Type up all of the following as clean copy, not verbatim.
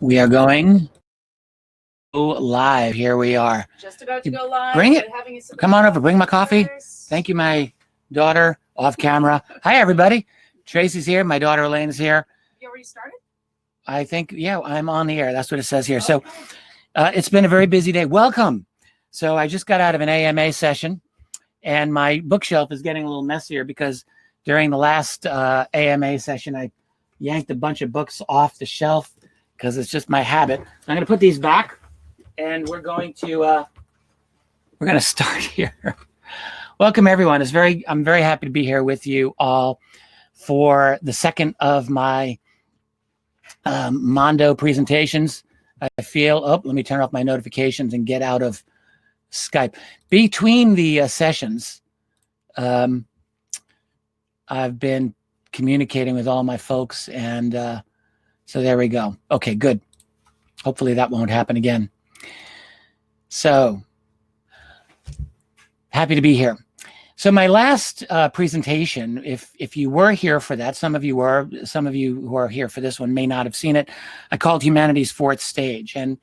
We are going live. Here we are. Just about to go live. Bring it. Come on over. Bring my coffee. Thank you, my daughter, off camera. Hi, everybody. Tracy's here. My daughter Elaine's here. You already started? I think, yeah, I'm on the air. That's what it says here. Okay. So it's been a very busy day. Welcome. So I just got out of an AMA session, and my bookshelf is getting a little messier because during the last AMA session, I yanked a bunch of books off the shelf because it's just my habit. I'm going to put these back, and we're going to start here. Welcome, everyone. I'm very happy to be here with you all for the second of my Mondo presentations. I feel, let me turn off my notifications and get out of Skype. Between the sessions, I've been communicating with all my folks, and so there we go. Okay, good. Hopefully that won't happen again. So happy to be here. So my last presentation, if you were here for that, some of you were, some of you who are here for this one may not have seen it. I called Humanity's Fourth Stage. And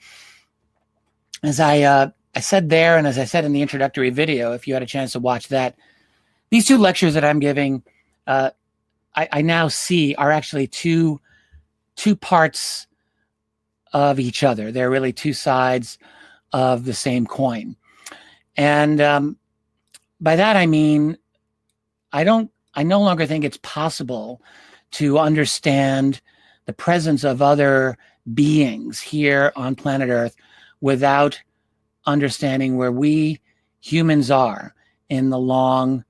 as I said there, and as I said in the introductory video, if you had a chance to watch that, these two lectures that I'm giving, I now see are actually two parts of each other. They're really two sides of the same coin. And by that, I mean, I no longer think it's possible to understand the presence of other beings here on planet Earth without understanding where we humans are in the long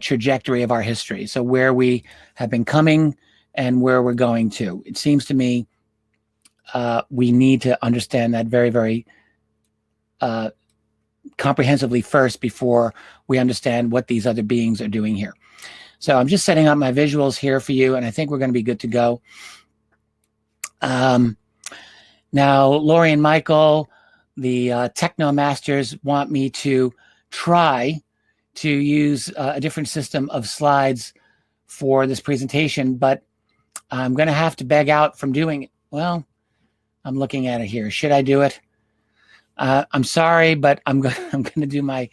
trajectory of our history. So where we have been coming and where we're going to. It seems to me we need to understand that very, very comprehensively first before we understand what these other beings are doing here. So I'm just setting up my visuals here for you, and I think we're going to be good to go. Now, Lori and Michael, the Techno Masters, want me to try to use a different system of slides for this presentation, but I'm going to have to beg out from doing it. Well, I'm looking at it here. Should I do it? I'm sorry, but I'm going to do my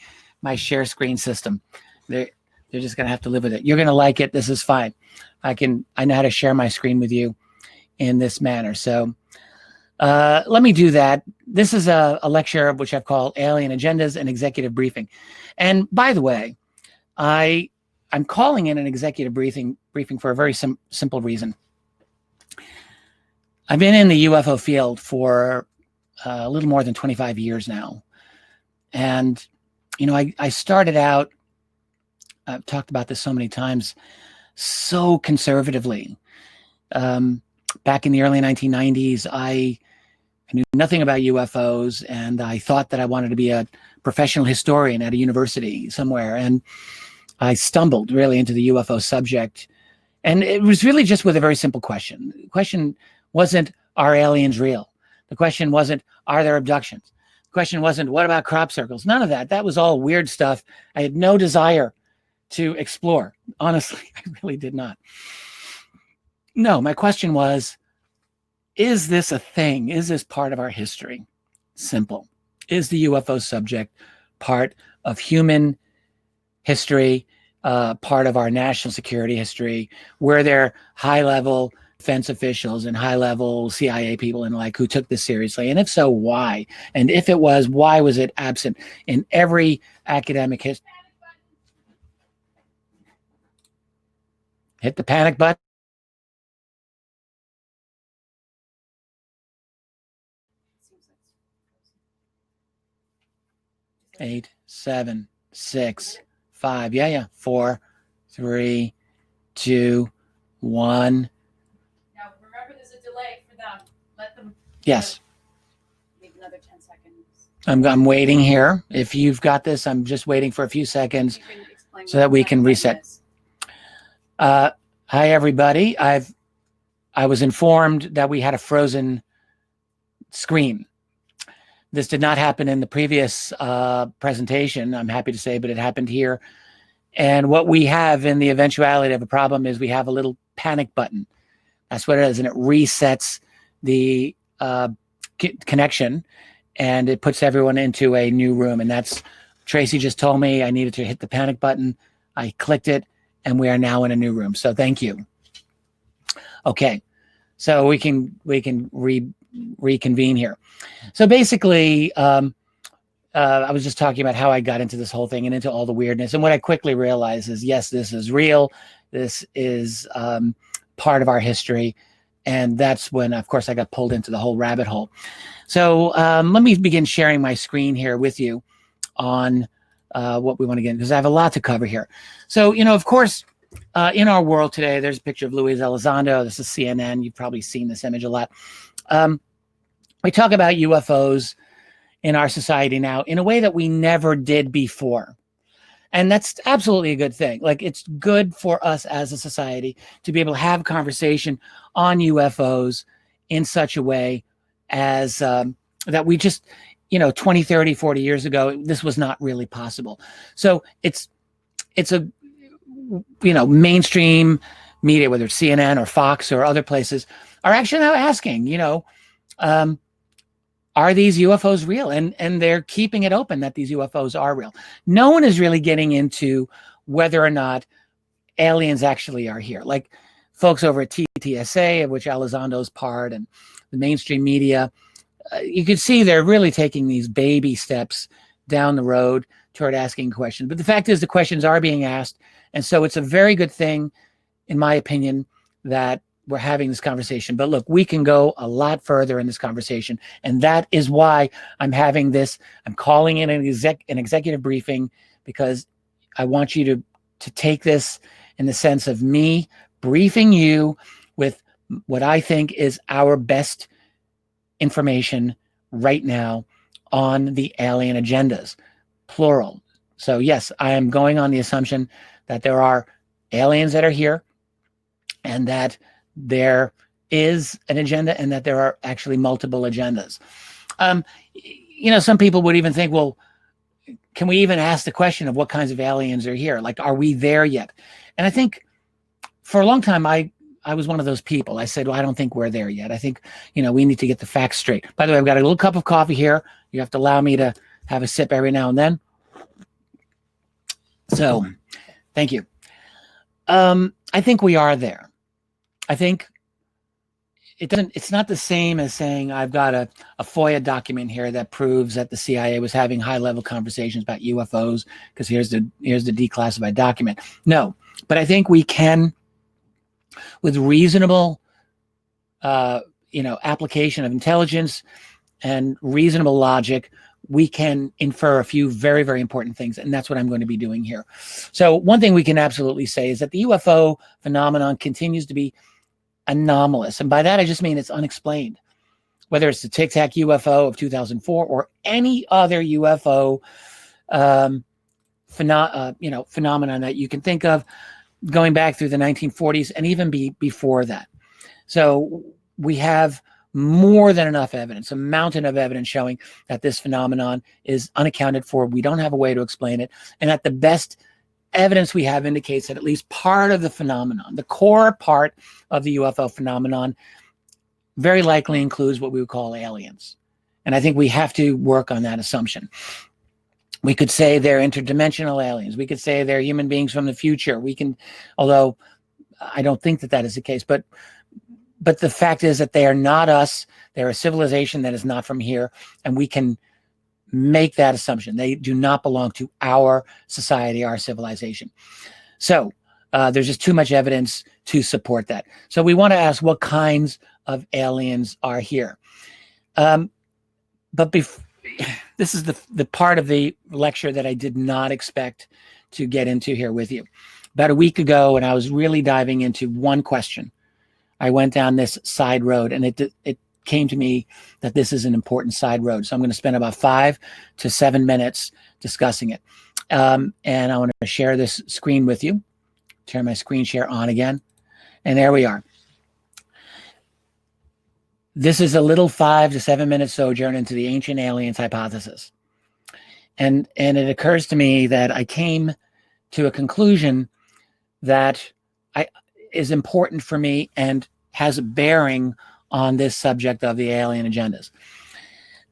share screen system. They're just going to have to live with it. You're going to like it. This is fine. I know how to share my screen with you in this manner. So let me do that. This is a lecture which I've called Alien Agendas and Executive Briefing. And by the way, I'm calling in an executive briefing for a very simple reason. I've been in the UFO field for a little more than 25 years now. And, you know, I started out, I've talked about this so many times, so conservatively. Back in the early 1990s, I knew nothing about UFOs, and I thought that I wanted to be a professional historian at a university somewhere. And I stumbled really into the UFO subject. And it was really just with a very simple question. The question wasn't, are aliens real? The question wasn't, are there abductions? The question wasn't, what about crop circles? None of that. That was all weird stuff I had no desire to explore. Honestly, I really did not. No, my question was, is this a thing? Is this part of our history? Simple. Is the UFO subject part of human history, part of our national security history? Were there high-level defense officials and high-level CIA people and like who took this seriously? And if so, why? And if it was, why was it absent in every academic history? Hit the panic button. 8, 7, 6, 5. Yeah. 4, 3, 2, 1. Now remember, there's a delay for them. Let them. Yes. Leave another 10 seconds. I'm waiting here. If you've got this, I'm just waiting for a few seconds so that we can reset. Hi, everybody. I was informed that we had a frozen screen. This did not happen in the previous presentation, I'm happy to say, but it happened here. And what we have in the eventuality of a problem is we have a little panic button. That's what it is, and it resets the connection, and it puts everyone into a new room. And that's, Tracy just told me I needed to hit the panic button. I clicked it, and we are now in a new room. So thank you. Okay, so we can reconvene here. So basically, I was just talking about how I got into this whole thing and into all the weirdness. And what I quickly realized is, yes, this is real. This is part of our history. And that's when, of course, I got pulled into the whole rabbit hole. So let me begin sharing my screen here with you on what we want to get into, because I have a lot to cover here. So, of course, in our world today, there's a picture of Luis Elizondo. This is CNN. You've probably seen this image a lot. We talk about UFOs in our society now in a way that we never did before. And that's absolutely a good thing. Like, it's good for us as a society to be able to have a conversation on UFOs in such a way as that we just, 20, 30, 40 years ago, this was not really possible. So it's a, mainstream media, whether it's CNN or Fox or other places, are actually now asking, are these UFOs real? And they're keeping it open that these UFOs are real. No one is really getting into whether or not aliens actually are here. Like folks over at TTSA, of which Elizondo's part, and the mainstream media, you can see they're really taking these baby steps down the road toward asking questions. But the fact is, the questions are being asked. And so it's a very good thing, in my opinion, that we're having this conversation. But look, we can go a lot further in this conversation. And that is why I'm having this. I'm calling it an executive briefing, because I want you to take this in the sense of me briefing you with what I think is our best information right now on the alien agendas, plural. So yes, I am going on the assumption that there are aliens that are here, and that there is an agenda, and that there are actually multiple agendas. Some people would even think, well, can we even ask the question of what kinds of aliens are here? Like, are we there yet? And I think for a long time, I was one of those people. I said, well, I don't think we're there yet. I think, we need to get the facts straight. By the way, I've got a little cup of coffee here. You have to allow me to have a sip every now and then. So thank you. I think we are there. I think it's not the same as saying I've got a FOIA document here that proves that the CIA was having high-level conversations about UFOs, because here's the declassified document. No, but I think we can, with reasonable application of intelligence and reasonable logic, we can infer a few very, very important things. And that's what I'm going to be doing here. So one thing we can absolutely say is that the UFO phenomenon continues to be anomalous. And by that, I just mean it's unexplained. Whether it's the Tic Tac UFO of 2004 or any other UFO phenomenon that you can think of, going back through the 1940s and even before that. So we have more than enough evidence, a mountain of evidence showing that this phenomenon is unaccounted for. We don't have a way to explain it. And that the best evidence we have indicates that at least part of the phenomenon, the core part of the UFO phenomenon, very likely includes what we would call aliens. And I think we have to work on that assumption. We could say they're interdimensional aliens. We could say they're human beings from the future. We can, although I don't think that is the case, but the fact is that they are not us. They're a civilization that is not from here, and we can make that assumption. They do not belong to our society, our civilization. So there's just too much evidence to support that. So we want to ask what kinds of aliens are here. But this is the part of the lecture that I did not expect to get into here with you. About a week ago, when I was really diving into one question, I went down this side road, and it came to me that this is an important side road. So I'm going to spend about 5 to 7 minutes discussing it. And I want to share this screen with you. Turn my screen share on again. And there we are. This is a little 5 to 7 minute sojourn into the ancient aliens hypothesis. And it occurs to me that I came to a conclusion that is important for me and has a bearing on this subject of the alien agendas.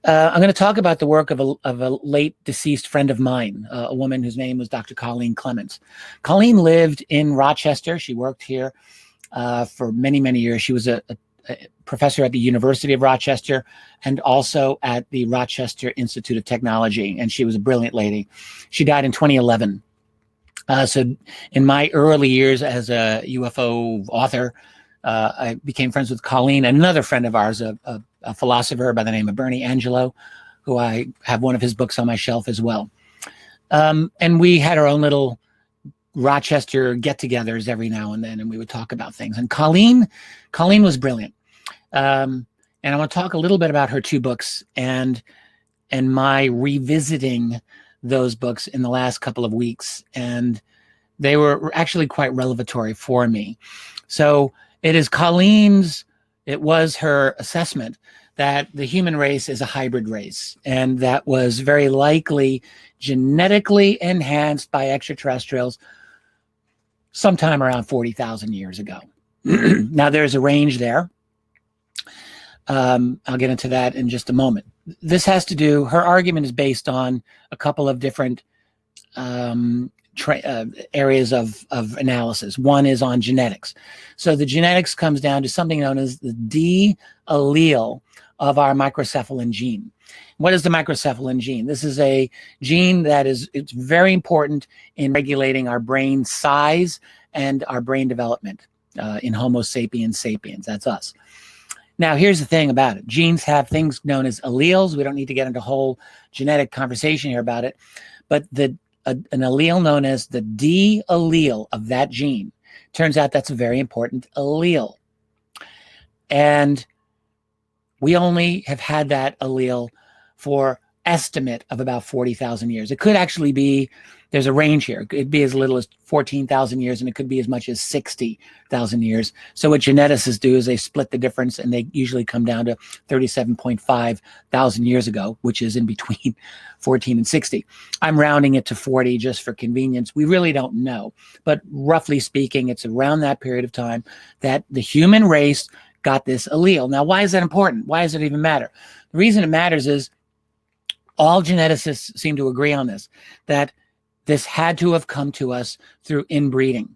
I'm going to talk about the work of a late deceased friend of mine, a woman whose name was Dr. Colleen Clements. Colleen lived in Rochester. She worked here for many, many years. She was a professor at the University of Rochester and also at the Rochester Institute of Technology, and she was a brilliant lady. She died in 2011. So in my early years as a UFO author, I became friends with Colleen and another friend of ours, a philosopher by the name of Bernie Angelo, who I have one of his books on my shelf as well. And we had our own little Rochester get-togethers every now and then, and we would talk about things. And Colleen was brilliant. And I want to talk a little bit about her two books and my revisiting those books in the last couple of weeks. And they were actually quite revelatory for me. So it was her assessment that the human race is a hybrid race, and that was very likely genetically enhanced by extraterrestrials sometime around 40,000 years ago. Now, there's a range there. I'll get into that in just a moment. This has to do, her argument is based on a couple of different areas of analysis. One is on genetics. So the genetics comes down to something known as the D allele of our microcephalin gene. What is the microcephalin gene? This is a gene that it's very important in regulating our brain size and our brain development in Homo sapiens sapiens. That's us. Now, here's the thing about it. Genes have things known as alleles. We don't need to get into a whole genetic conversation here about it. But an allele known as the D allele of that gene, turns out that's a very important allele. And we only have had that allele for estimate of about 40,000 years. It could actually be, there's a range here. It could be as little as 14,000 years, and it could be as much as 60,000 years. So what geneticists do is they split the difference, and they usually come down to 37.5 thousand years ago, which is in between 14 and 60. I'm rounding it to 40 just for convenience. We really don't know. But roughly speaking, it's around that period of time that the human race got this allele. Now, why is that important? Why does it even matter? The reason it matters is all geneticists seem to agree on this, that this had to have come to us through inbreeding.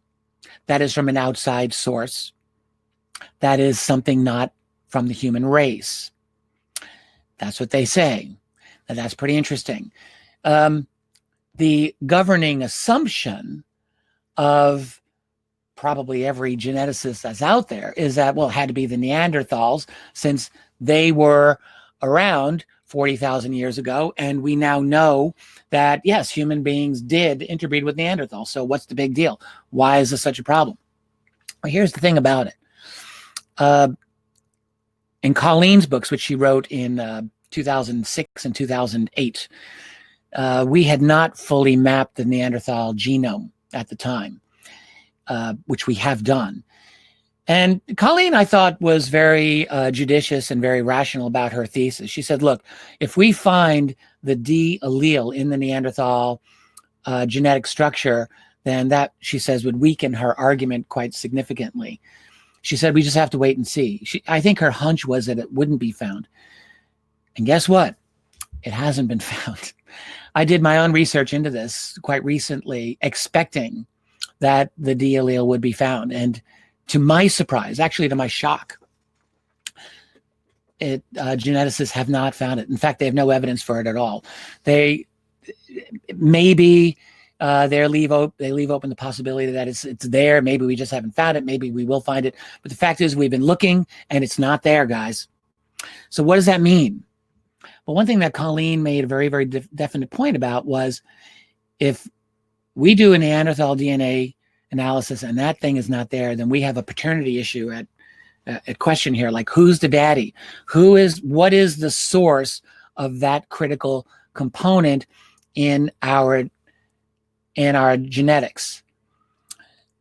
That is from an outside source. That is something not from the human race. That's what they say. Now, that's pretty interesting. The governing assumption of probably every geneticist that's out there is that, well, it had to be the Neanderthals, since they were around 40,000 years ago, and we now know that, yes, human beings did interbreed with Neanderthals. So what's the big deal? Why is this such a problem? Well, here's the thing about it. In Colleen's books, which she wrote in 2006 and 2008, we had not fully mapped the Neanderthal genome at the time, which we have done. And Colleen, I thought, was very judicious and very rational about her thesis. She said, look, if we find the D allele in the Neanderthal genetic structure, then that, she says, would weaken her argument quite significantly. She said, we just have to wait and see. I think her hunch was that it wouldn't be found. And guess what? It hasn't been found. I did my own research into this quite recently, expecting that the D allele would be found. And to my surprise, actually to my shock, geneticists have not found it. In fact, they have no evidence for it at all. They maybe they leave open the possibility that it's there. Maybe we just haven't found it. Maybe we will find it. But the fact is, we've been looking and it's not there, guys. So what does that mean? Well, one thing that Colleen made a very, very definite point about was, if we do a Neanderthal DNA analysis and that thing is not there, then we have a paternity issue at question here. Like, who's the daddy? What is the source of that critical component in our genetics?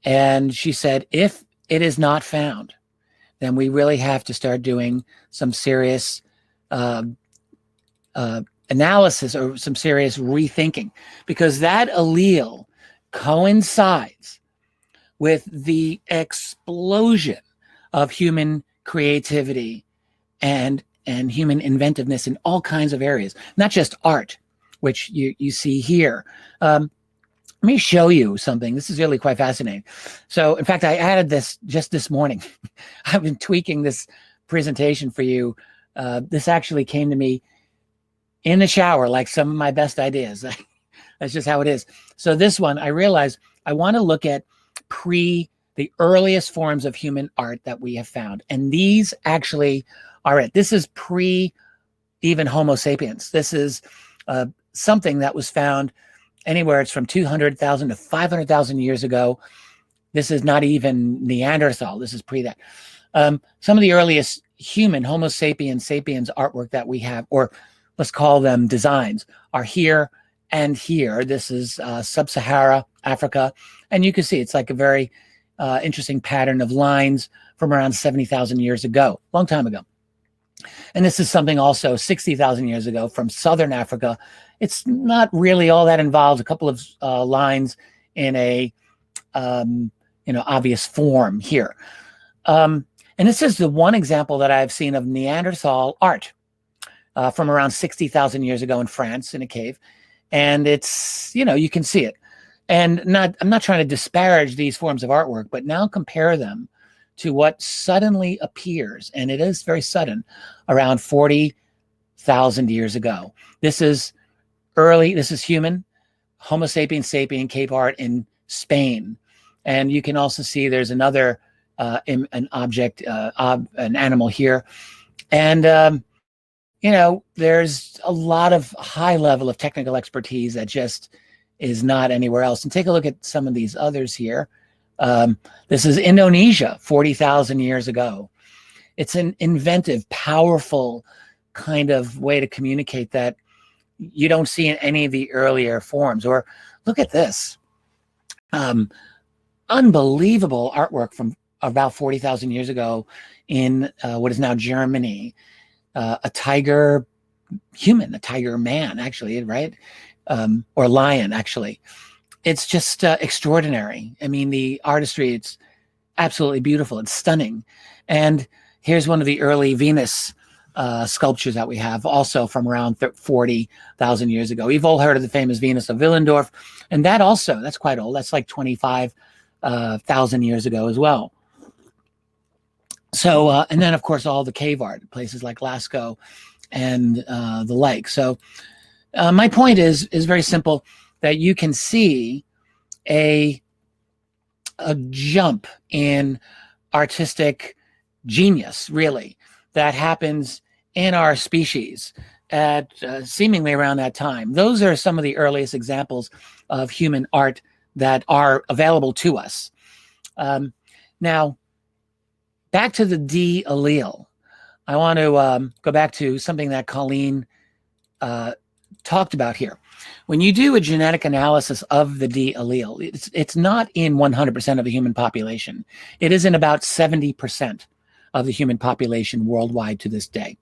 And she said, if it is not found, then we really have to start doing some serious analysis or some serious rethinking, because that allele coincides with the explosion of human creativity and human inventiveness in all kinds of areas, not just art, which you see here. Let me show you something. This is really quite fascinating. So, in fact, I added this just this morning. I've been tweaking this presentation for you. This actually came to me in the shower, like some of my best ideas. That's just how it is. So this one, I realized I want to look at the earliest forms of human art that we have found. And these actually are it. This is even Homo sapiens. This is something that was found anywhere. It's from 200,000 to 500,000 years ago. This is not even Neanderthal. This is pre that. Some of the earliest human Homo sapiens artwork that we have, or let's call them designs, are here and here. This is sub-Sahara Africa. And you can see it's like a very interesting pattern of lines from around 70,000 years ago, long time ago. And this is something also 60,000 years ago from Southern Africa. It's not really all that involved. A couple of lines in a obvious form here. And this is the one example that I've seen of Neanderthal art from around 60,000 years ago in France in a cave. And it's, you can see it. And I'm not trying to disparage these forms of artwork, but now compare them to what suddenly appears, and it is very sudden, around 40,000 years ago. This is human, Homo sapiens sapien cave art in Spain. And you can also see there's another, an object, an animal here. And, there's a lot of high level of technical expertise that just is not anywhere else. And take a look at some of these others here. This is Indonesia, 40,000 years ago. It's an inventive, powerful kind of way to communicate that you don't see in any of the earlier forms. Or look at this. Unbelievable artwork from about 40,000 years ago in what is now Germany. A tiger human, a tiger man, actually, right? Or lion, actually. It's just extraordinary. I mean, the artistry, it's absolutely beautiful. It's stunning. And here's one of the early Venus sculptures that we have, also from around 40,000 years ago. We've all heard of the famous Venus of Willendorf. And that's quite old. That's like 25,000 years ago as well. So, and then, of course, all the cave art, places like Lascaux and the like. So my point is very simple, that you can see a jump in artistic genius, really, that happens in our species at seemingly around that time. Those are some of the earliest examples of human art that are available to us. Now, back to the D allele. I want to go back to something that Colleen talked about here. When you do a genetic analysis of the D allele, it's not in 100% of the human population. It is in about 70% of the human population worldwide to this day.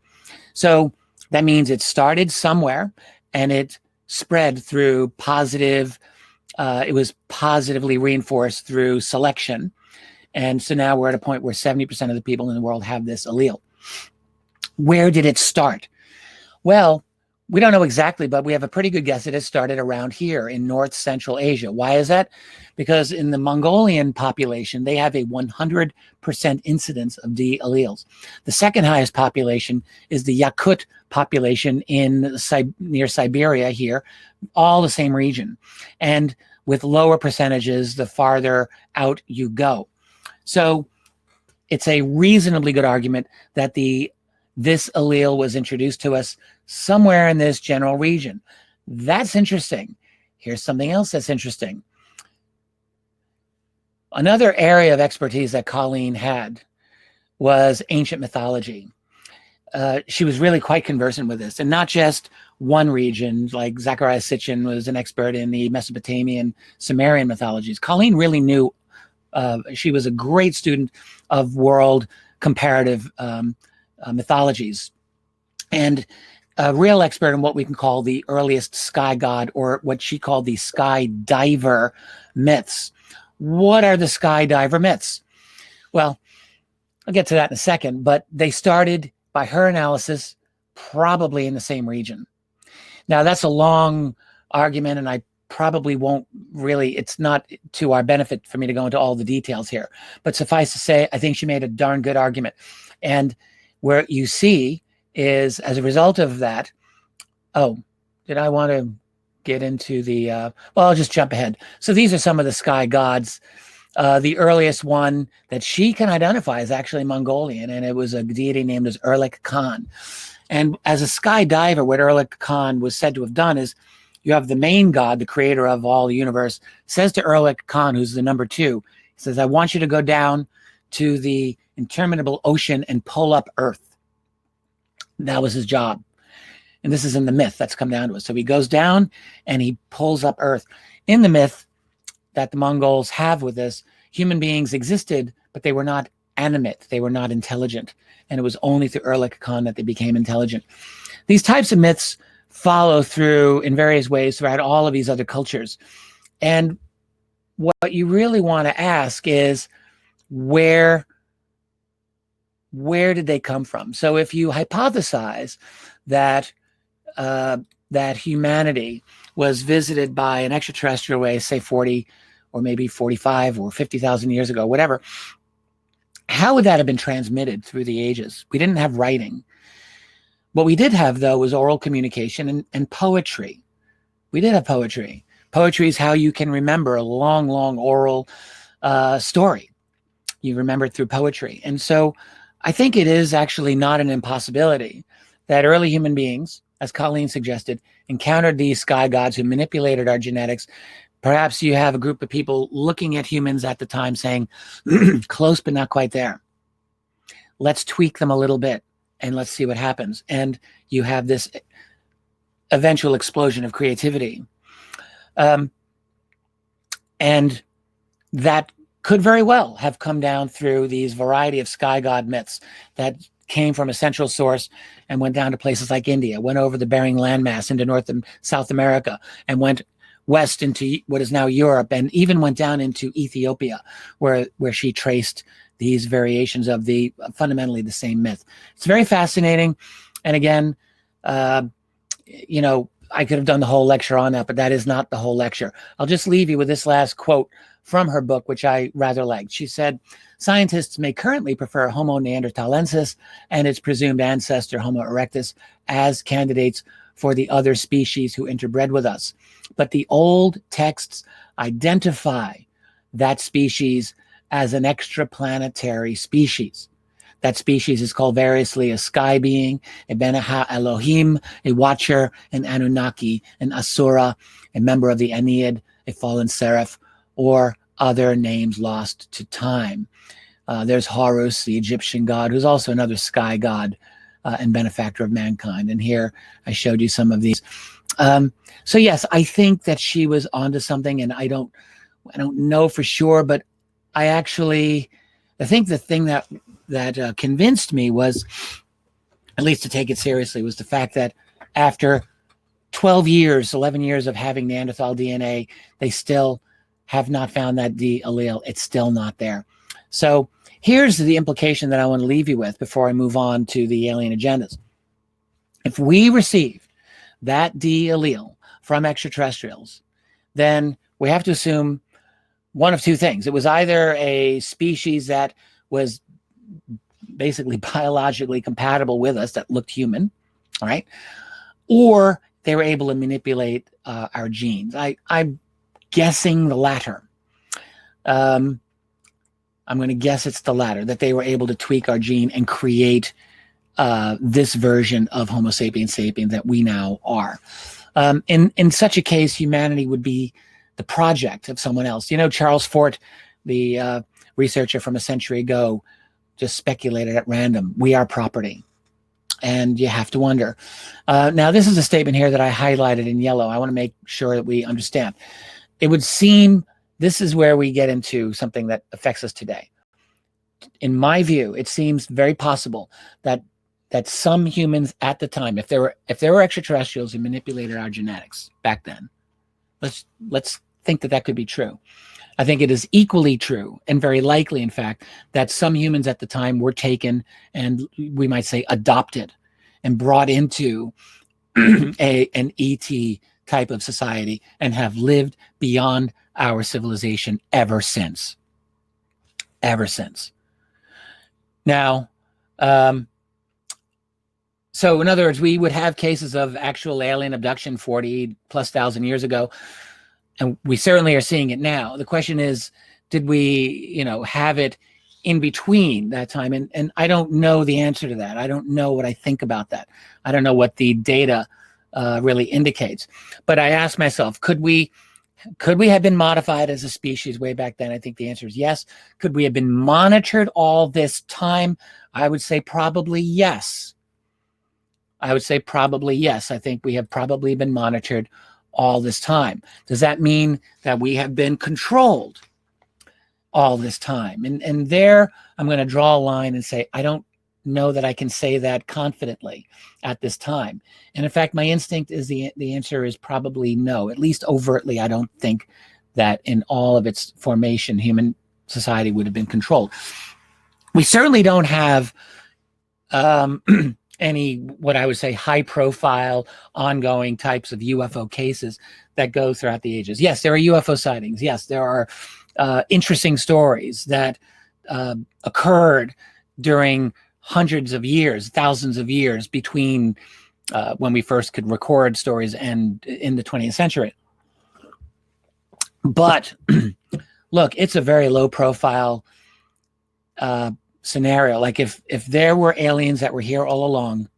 So that means it started somewhere and it spread through it was positively reinforced through selection. And so now we're at a point where 70% of the people in the world have this allele. Where did it start? Well, we don't know exactly, but we have a pretty good guess that it started around here in North Central Asia. Why is that? Because in the Mongolian population, they have a 100% incidence of D alleles. The second highest population is the Yakut population near Siberia here, all the same region. And with lower percentages, the farther out you go. So it's a reasonably good argument that this allele was introduced to us somewhere in this general region. That's interesting. Here's something else that's interesting. Another area of expertise that Colleen had was ancient mythology. She was really quite conversant with this, and not just one region, like Zachariah Sitchin was an expert in the Mesopotamian, Sumerian mythologies. Colleen really knew, she was a great student of world comparative mythologies, and a real expert in what we can call the earliest sky god, or what she called the sky diver myths. What are the sky diver myths? Well, I'll get to that in a second, but they started by her analysis, probably in the same region. Now, that's a long argument, and I probably won't really, it's not to our benefit for me to go into all the details here. But suffice to say, I think she made a darn good argument. And where you see is, as a result of that, oh, did I want to get into the, well, I'll just jump ahead. So these are some of the sky gods. The earliest one that she can identify is actually Mongolian, and it was a deity named as Erlik Khan. And as a sky diver, what Erlik Khan was said to have done is, you have the main god, the creator of all the universe, says to Erlik Khan, who's the number 2, he says, I want you to go down to the interminable ocean and pull up Earth. That was his job. And this is in the myth that's come down to us. So he goes down and he pulls up Earth. In the myth that the Mongols have with this, human beings existed, but they were not animate. They were not intelligent. And it was only through Erlik Khan that they became intelligent. These types of myths follow through in various ways throughout all of these other cultures. And what you really want to ask is, where did they come from? So if you hypothesize that that humanity was visited by an extraterrestrial race, say 40 or maybe 45 or 50,000 years ago, whatever, how would that have been transmitted through the ages? We didn't have writing. What we did have, though, was oral communication and poetry. We did have poetry. Poetry is how you can remember a long, long oral story. You remember it through poetry. And so I think it is actually not an impossibility that early human beings, as Colleen suggested, encountered these sky gods who manipulated our genetics. Perhaps you have a group of people looking at humans at the time saying, close but not quite there. Let's tweak them a little bit and let's see what happens. And you have this eventual explosion of creativity. And that could very well have come down through these variety of sky god myths that came from a central source and went down to places like India, went over the Bering landmass into North and South America, and went west into what is now Europe, and even went down into Ethiopia, where she traced these variations of the fundamentally the same myth. It's very fascinating. And again, you know, I could have done the whole lecture on that, but that is not the whole lecture. I'll just leave you with this last quote from her book, which I rather liked. She said, scientists may currently prefer Homo neanderthalensis and its presumed ancestor Homo erectus as candidates for the other species who interbred with us. But the old texts identify that species as an extraplanetary species. That species is called variously a sky being, a Benaha Elohim, a watcher, an Anunnaki, an Asura, a member of the Aeneid, a fallen seraph, or other names lost to time. There's Horus, the Egyptian god, who's also another sky god and benefactor of mankind. And here I showed you some of these. So yes, I think that she was onto something, and I don't know for sure, but I think the thing that convinced me was, at least to take it seriously, was the fact that after 11 years of having Neanderthal DNA, they still have not found that D allele. It's still not there. So here's the implication that I want to leave you with before I move on to the alien agendas. If we received that D allele from extraterrestrials, then we have to assume one of two things. It was either a species that was basically biologically compatible with us, that looked human, all right? Or they were able to manipulate our genes. I'm guessing the latter. I'm going to guess it's the latter, that they were able to tweak our gene and create this version of Homo sapiens sapiens that we now are. In such a case, humanity would be the project of someone else. You know, Charles Fort, the researcher from a century ago, just speculated at random, we are property. And you have to wonder. Now, this is a statement here that I highlighted in yellow. I want to make sure that we understand. It would seem this is where we get into something that affects us today. In my view, it seems very possible that some humans at the time, if there were extraterrestrials who manipulated our genetics back then, let's think that could be true. I think it is equally true, and very likely, in fact, that some humans at the time were taken and, we might say, adopted and brought into an ET type of society and have lived beyond our civilization ever since. Ever since. Now, so in other words, we would have cases of actual alien abduction 40,000+ years ago, and we certainly are seeing it now. The question is, did we, have it in between that time? And I don't know the answer to that. I don't know what I think about that. I don't know what the data really indicates. But I asked myself, could we have been modified as a species way back then? I think the answer is yes. Could we have been monitored all this time? I would say probably yes. I would say probably yes. I think we have probably been monitored all this time. Does that mean that we have been controlled all this time? And there I'm going to draw a line and say, I don't know that I can say that confidently at this time. And in fact, my instinct is the answer is probably no. At least overtly, I don't think that in all of its formation, human society would have been controlled. We certainly don't have any, what I would say, high profile, ongoing types of UFO cases that go throughout the ages. Yes, there are UFO sightings. Yes, there are interesting stories that occurred during hundreds of years, thousands of years between when we first could record stories and in the 20th century. But look, it's a very low profile scenario. Like if there were aliens that were here all along,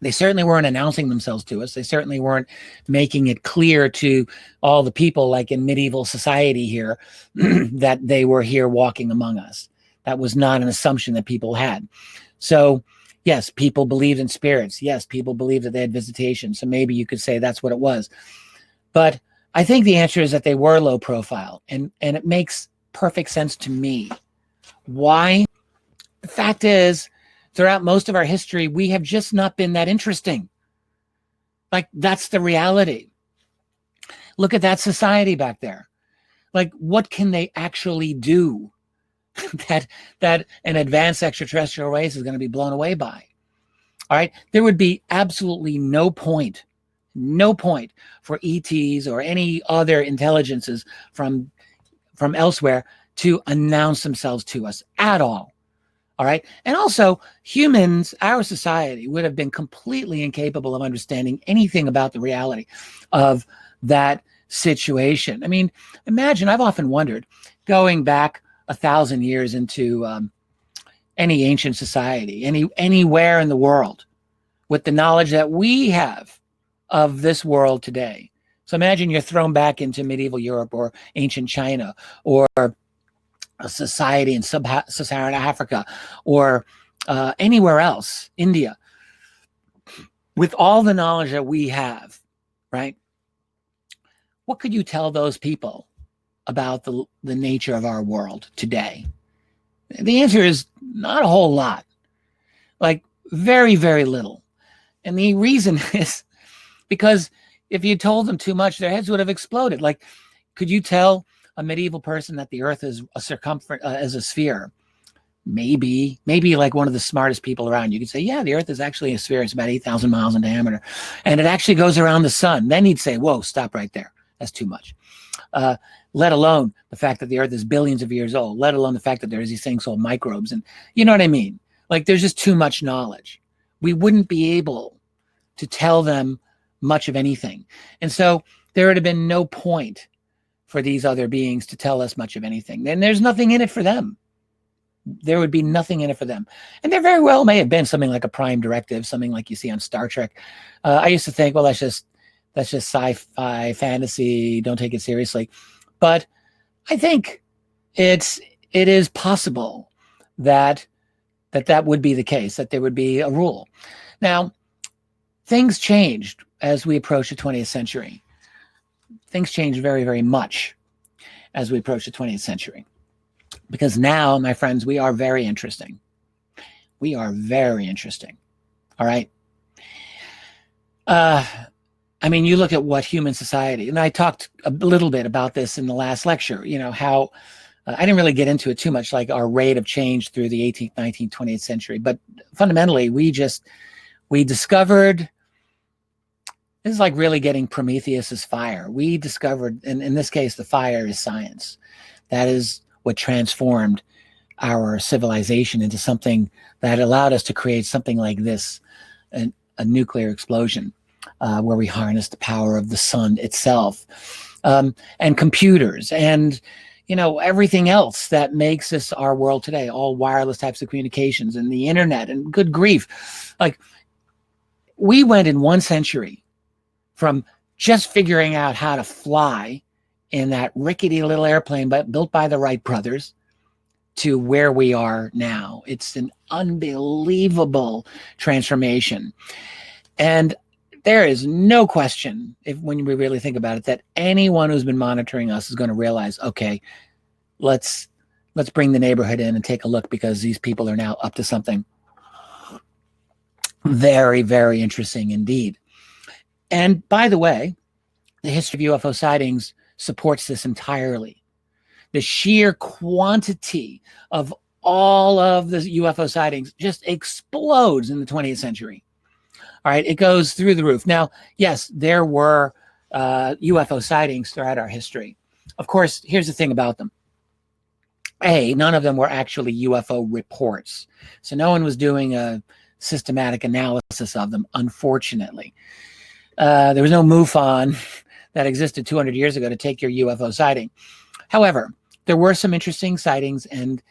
they certainly weren't announcing themselves to us. They certainly weren't making it clear to all the people, like in medieval society here, that they were here walking among us. That was not an assumption that people had. So yes, people believed in spirits. Yes, people believed that they had visitation. So maybe you could say that's what it was. But I think the answer is that they were low profile. And it makes perfect sense to me. Why? The fact is, throughout most of our history, we have just not been that interesting. Like, that's the reality. Look at that society back there. Like, what can they actually do that an advanced extraterrestrial race is going to be blown away by? All right. There would be absolutely no point for ETs or any other intelligences from elsewhere to announce themselves to us at all. All right. And also, humans, our society, would have been completely incapable of understanding anything about the reality of that situation. I mean, imagine, I've often wondered, going back 1,000 years into any ancient society, anywhere in the world, with the knowledge that we have of this world today. So imagine you're thrown back into medieval Europe or ancient China or a society in sub-Saharan Africa or anywhere else, India, with all the knowledge that we have, right? What could you tell those people about the nature of our world today? The answer is not a whole lot, like very, very little. And the reason is because if you told them too much, their heads would have exploded. Like, could you tell a medieval person that the earth is a circumference, as a sphere? Maybe like one of the smartest people around. You could say, yeah, the earth is actually a sphere. It's about 8,000 miles in diameter. And it actually goes around the sun. Then he'd say, whoa, stop right there. That's too much. Let alone the fact that the earth is billions of years old, let alone the fact that there's these things called microbes. And you know what I mean? Like, there's just too much knowledge. We wouldn't be able to tell them much of anything. And so there would have been no point for these other beings to tell us much of anything. Then there's nothing in it for them. There would be nothing in it for them. And there very well may have been something like a prime directive, something like you see on Star Trek. I used to think, well, that's just sci-fi fantasy. Don't take it seriously. But I think it is possible that would be the case, that there would be a rule. Now, things changed as we approached the 20th century. Things changed very, very much as we approach the 20th century. Because now, my friends, we are very interesting. We are very interesting. All right. I mean, you look at what human society, and I talked a little bit about this in the last lecture, how I didn't really get into it too much, like our rate of change through the 18th, 19th, 20th century. But fundamentally, we discovered, this is like really getting Prometheus's fire. We discovered, and in this case, the fire is science. That is what transformed our civilization into something that allowed us to create something like this, a nuclear explosion, where we harness the power of the sun itself, and computers, and everything else that makes this our world today, all wireless types of communications and the internet, and good grief. Like, we went in 1 century from just figuring out how to fly in that rickety little airplane built by the Wright brothers to where we are now. It's an unbelievable transformation. And there is no question, when we really think about it, that anyone who's been monitoring us is going to realize, okay, let's bring the neighborhood in and take a look, because these people are now up to something very, very interesting indeed. And by the way, the history of UFO sightings supports this entirely. The sheer quantity of all of the UFO sightings just explodes in the 20th century. All right, it goes through the roof. Now, yes, there were UFO sightings throughout our history. Of course, here's the thing about them. None of them were actually UFO reports. So no one was doing a systematic analysis of them, unfortunately. There was no MUFON that existed 200 years ago to take your UFO sighting. However, there were some interesting sightings, and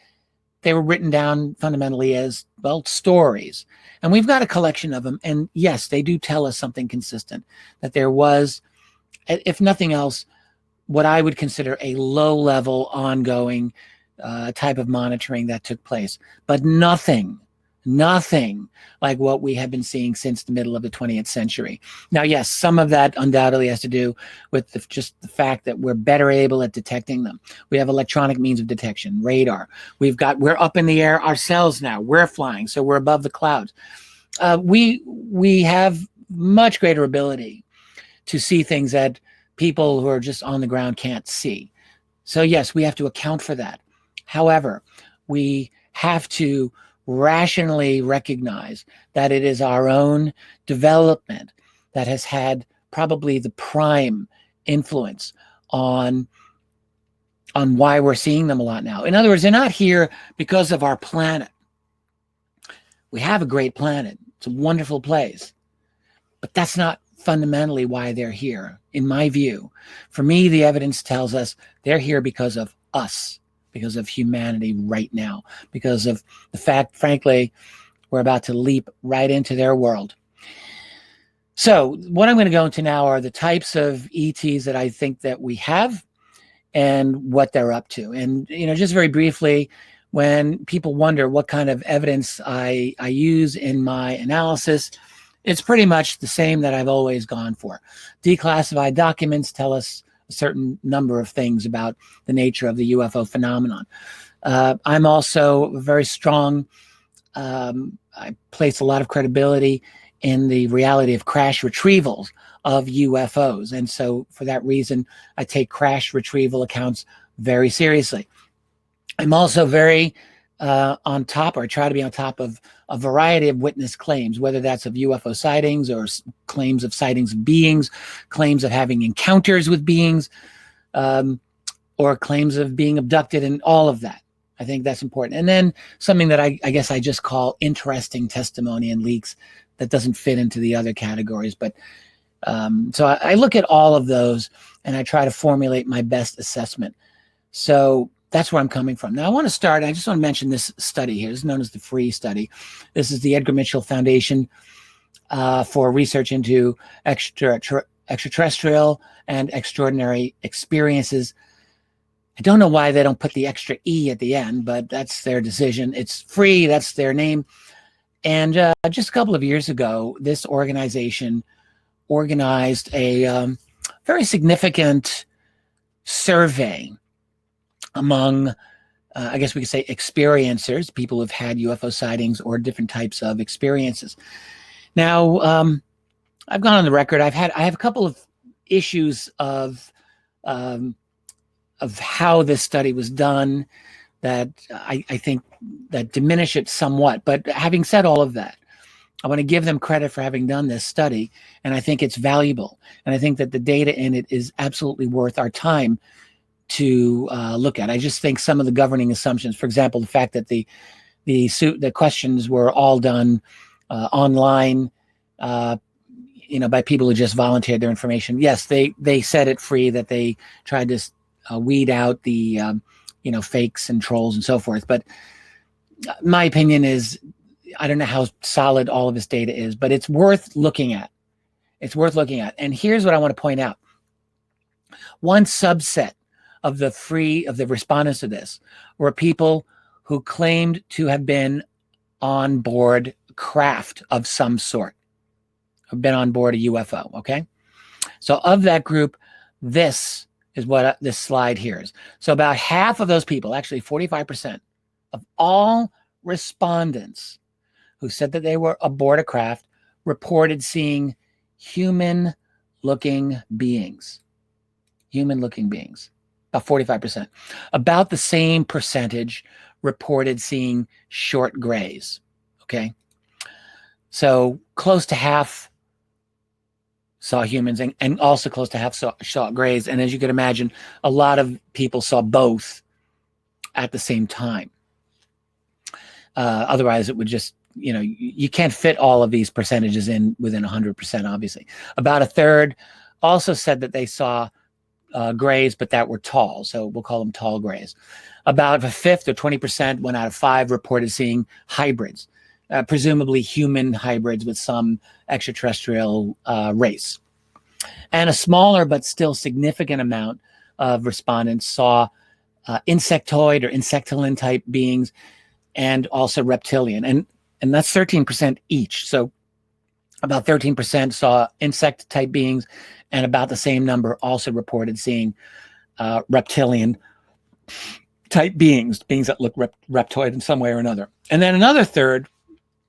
they were written down fundamentally as, well, stories. And we've got a collection of them. And yes, they do tell us something consistent, that there was, if nothing else, what I would consider a low-level, ongoing type of monitoring that took place. But nothing like what we have been seeing since the middle of the 20th century. Now, yes, some of that undoubtedly has to do with just the fact that we're better able at detecting them. We have electronic means of detection, radar. We're up in the air ourselves now. We're flying, so we're above the clouds. We have much greater ability to see things that people who are just on the ground can't see. So yes, we have to account for that. However, we have to rationally recognize that it is our own development that has had probably the prime influence on why we're seeing them a lot now. In other words, they're not here because of our planet. We have a great planet. It's a wonderful place. But that's not fundamentally why they're here, in my view. For me, the evidence tells us they're here because of us, because of humanity right now, because of the fact, frankly, we're about to leap right into their world. So what I'm going to go into now are the types of ETs that I think that we have and what they're up to. And, just very briefly, when people wonder what kind of evidence I use in my analysis, it's pretty much the same that I've always gone for. Declassified documents tell us a certain number of things about the nature of the UFO phenomenon. I'm also very strong. I place a lot of credibility in the reality of crash retrievals of UFOs. And so for that reason, I take crash retrieval accounts very seriously. I'm also very on top, or try to be on top of, a variety of witness claims, whether that's of UFO sightings or claims of sightings of beings, claims of having encounters with beings, or claims of being abducted, and all of that. I think that's important. And then something that I guess I just call interesting testimony and leaks that doesn't fit into the other categories. But so I look at all of those and I try to formulate my best assessment. So that's where I'm coming from. Now I want to start, I just want to mention this study here. This is known as the FREE study. This is the Edgar Mitchell Foundation for Research into Extraterrestrial and Extraordinary Experiences. I don't know why they don't put the extra E at the end, but that's their decision. It's free, that's their name. And just a couple of years ago, this organization organized a very significant survey among, I guess we could say, experiencers, people who've had UFO sightings or different types of experiences. Now, I've gone on the record. I have a couple of issues um, of how this study was done that I think that diminish it somewhat. But having said all of that, I want to give them credit for having done this study, and I think it's valuable. And I think that the data in it is absolutely worth our time to look at. I just think some of the governing assumptions, for example, the fact that the questions were all done online, by people who just volunteered their information. Yes, they set it free, that they tried to weed out the fakes and trolls and so forth. But my opinion is, I don't know how solid all of this data is, but it's worth looking at. It's worth looking at. And here's what I want to point out. One subset of the respondents to this were people who claimed to have been on board craft of some sort, have been on board a UFO, okay? So of that group, this is what this slide here is. So about half of those people, actually 45% of all respondents who said that they were aboard a craft, reported seeing human-looking beings. Human-looking beings, about 45%. About the same percentage reported seeing short grays, okay? So close to half saw humans, and also close to half saw grays. And as you can imagine, a lot of people saw both at the same time. Otherwise, it would just, you can't fit all of these percentages in within 100%, obviously. About a third also said that they saw grays, but that were tall. So we'll call them tall grays. About a fifth, or 20%, 1 out of 5, reported seeing hybrids, presumably human hybrids with some extraterrestrial race. And a smaller but still significant amount of respondents saw insectoid or insectilin type beings, and also reptilian. And that's 13% each. So about 13% saw insect type beings, and about the same number also reported seeing reptilian type beings that look reptoid in some way or another. And then another third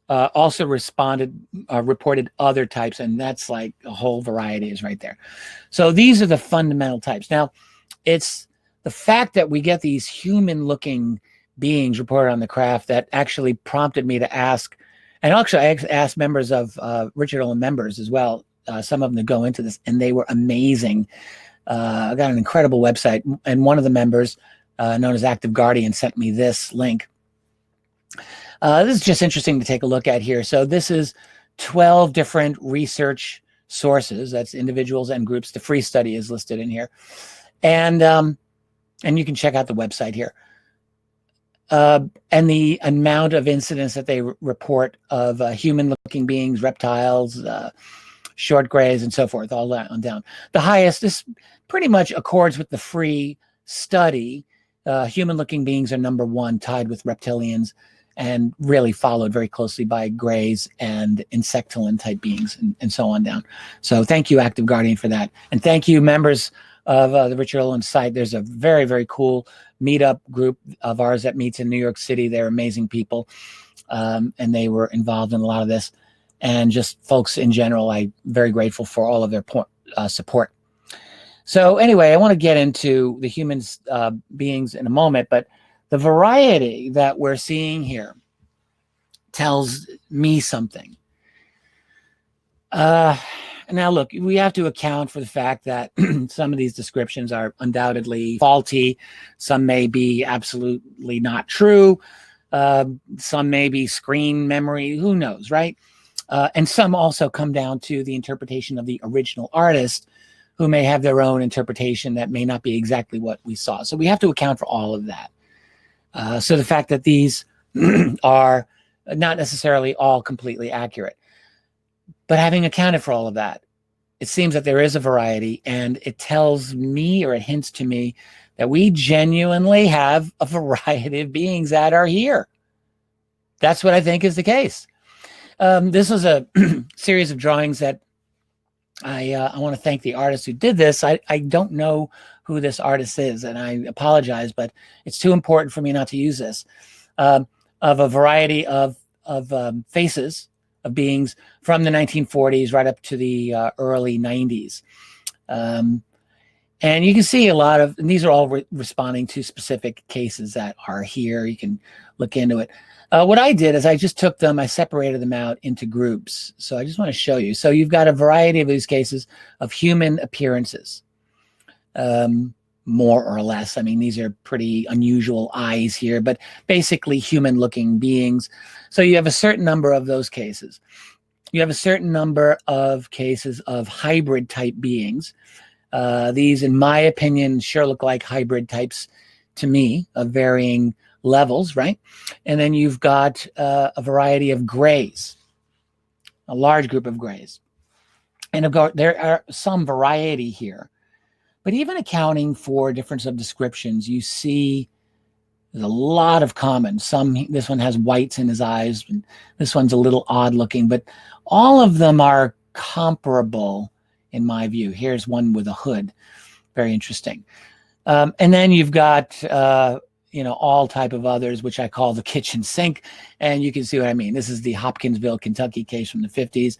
also reported other types, and that's like a whole variety is right there. So these are the fundamental types. Now, it's the fact that we get these human-looking beings reported on the craft that actually prompted me to ask, and actually I asked members of Richard Dolan members as well, some of them to go into this, and they were amazing. I got an incredible website, and one of the members, known as Active Guardian, sent me this link. This is just interesting to take a look at here. So this is 12 different research sources. That's individuals and groups. The free study is listed in here. And you can check out the website here. And the amount of incidents that they report of human-looking beings, reptiles, short grays, and so forth, all that on down. The highest, this pretty much accords with the free study. Human-looking beings are number 1, tied with reptilians, and really followed very closely by grays and insectilin type beings, and so on down. So thank you, Active Guardian, for that. And thank you, members of the Richard Dolan site. There's a very, very cool meetup group of ours that meets in New York City. They're amazing people, and they were involved in a lot of this. And just folks in general, I'm very grateful for all of their support. So anyway, I want to get into the humans beings in a moment, but the variety that we're seeing here tells me something. Now, look, we have to account for the fact that some of these descriptions are undoubtedly faulty. Some may be absolutely not true. Some may be screen memory. Who knows, right? And some also come down to the interpretation of the original artist, who may have their own interpretation that may not be exactly what we saw. So we have to account for all of that. So the fact that these are not necessarily all completely accurate. But having accounted for all of that, it seems that there is a variety, and it tells me, or it hints to me, that we genuinely have a variety of beings that are here. That's what I think is the case. This was a series of drawings that I want to thank the artist who did this. I don't know who this artist is, and I apologize, but it's too important for me not to use this. Of a variety of faces of beings from the 1940s right up to the early 90s. And you can see a lot of, and these are all responding to specific cases that are here. You can look into it. What I did is I just took them, I separated them out into groups. So I just want to show you. So you've got a variety of these cases of human appearances, more or less. I mean, these are pretty unusual eyes here, but basically human looking beings. So you have a certain number of those cases. You have a certain number of cases of hybrid type beings. These, in my opinion, sure look like hybrid types to me of varying levels, right? And then you've got a variety of grays, a large group of grays. And there are some variety here. But even accounting for difference of descriptions, you see there's a lot of common. This one has whites in his eyes, and this one's a little odd looking, but all of them are comparable in my view. Here's one with a hood. Very interesting. And then you've got, all type of others, which I call the kitchen sink. And you can see what I mean. This is the Hopkinsville, Kentucky case from the 50s.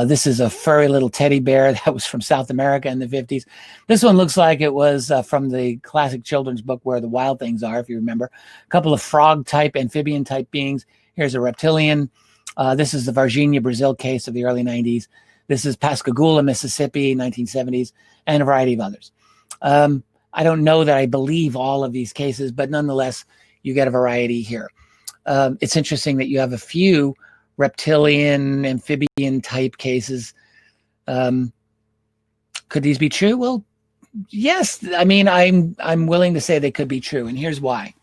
This is a furry little teddy bear that was from South America in the 50s. This one looks like it was from the classic children's book Where the Wild Things Are, if you remember. A couple of frog type, amphibian type beings. Here's a reptilian. This is the Virginia, Brazil case of the early 90s. This is Pascagoula, Mississippi, 1970s, and a variety of others. I don't know that I believe all of these cases, but nonetheless, you get a variety here. It's interesting that you have a few reptilian, amphibian type cases. Could these be true? Well, yes. I mean, I'm willing to say they could be true, and here's why.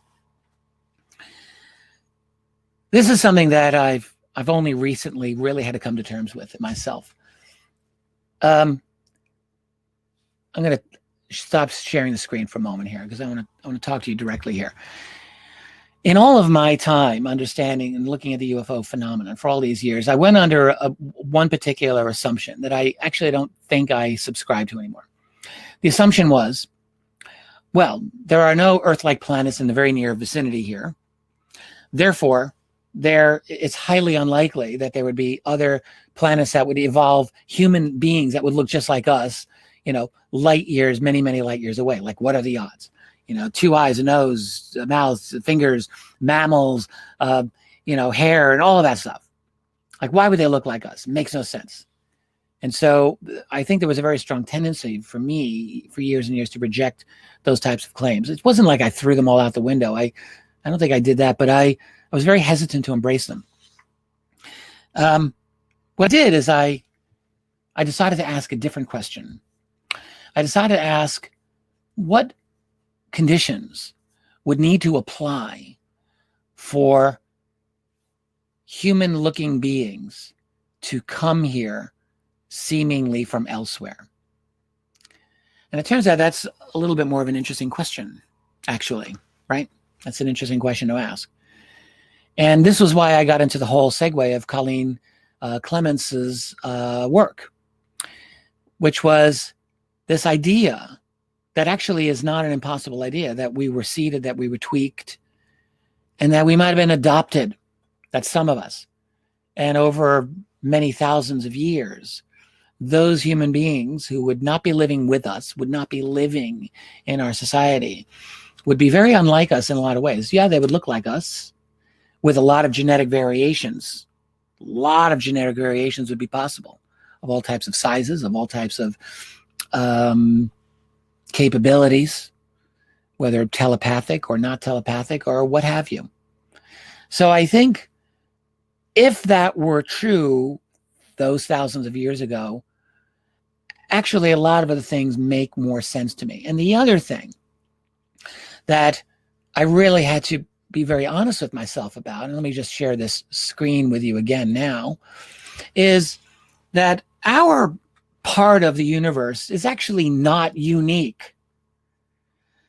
This is something that I've only recently really had to come to terms with myself. I'm going to stop sharing the screen for a moment here because I want to talk to you directly here. In all of my time understanding and looking at the UFO phenomenon for all these years, I went under one particular assumption that I actually don't think I subscribe to anymore. The assumption was, well, there are no Earth-like planets in the very near vicinity here. Therefore, it's highly unlikely that there would be other planets that would evolve human beings that would look just like us, light years, many, many light years away. Like, what are the odds? 2 eyes, a nose, a mouth, fingers, mammals, hair, and all of that stuff. Like, why would they look like us? It makes no sense. And so I think there was a very strong tendency for me for years and years to reject those types of claims. It wasn't like I threw them all out the window. I don't think I did that, but I was very hesitant to embrace them. What I did is I decided to ask a different question. I decided to ask what conditions would need to apply for human-looking beings to come here seemingly from elsewhere. And it turns out that's a little bit more of an interesting question, actually, right? That's an interesting question to ask. And this was why I got into the whole segue of Colleen Clemence's work, which was this idea that actually is not an impossible idea, that we were seeded, that we were tweaked, and that we might have been adopted, that's some of us. And over many thousands of years, those human beings who would not be living with us, would not be living in our society, would be very unlike us in a lot of ways. Yeah, they would look like us with a lot of genetic variations. A lot of genetic variations would be possible of all types of sizes, of all types of capabilities, whether telepathic or not telepathic or what have you. So I think if that were true those thousands of years ago, actually a lot of other things make more sense to me. And the other thing that I really had to be very honest with myself about, and let me just share this screen with you again now, is that our part of the universe is actually not unique.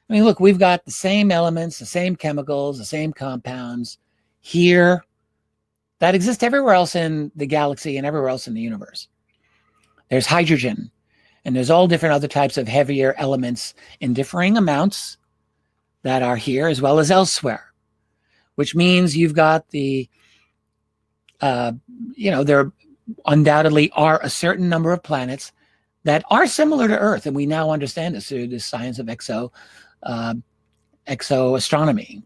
I mean, look, we've got the same elements, the same chemicals, the same compounds here that exist everywhere else in the galaxy and everywhere else in the universe. There's hydrogen, and there's all different other types of heavier elements in differing amounts that are here as well as elsewhere, which means you've got the there undoubtedly are a certain number of planets that are similar to Earth, and we now understand this through the science of exoastronomy.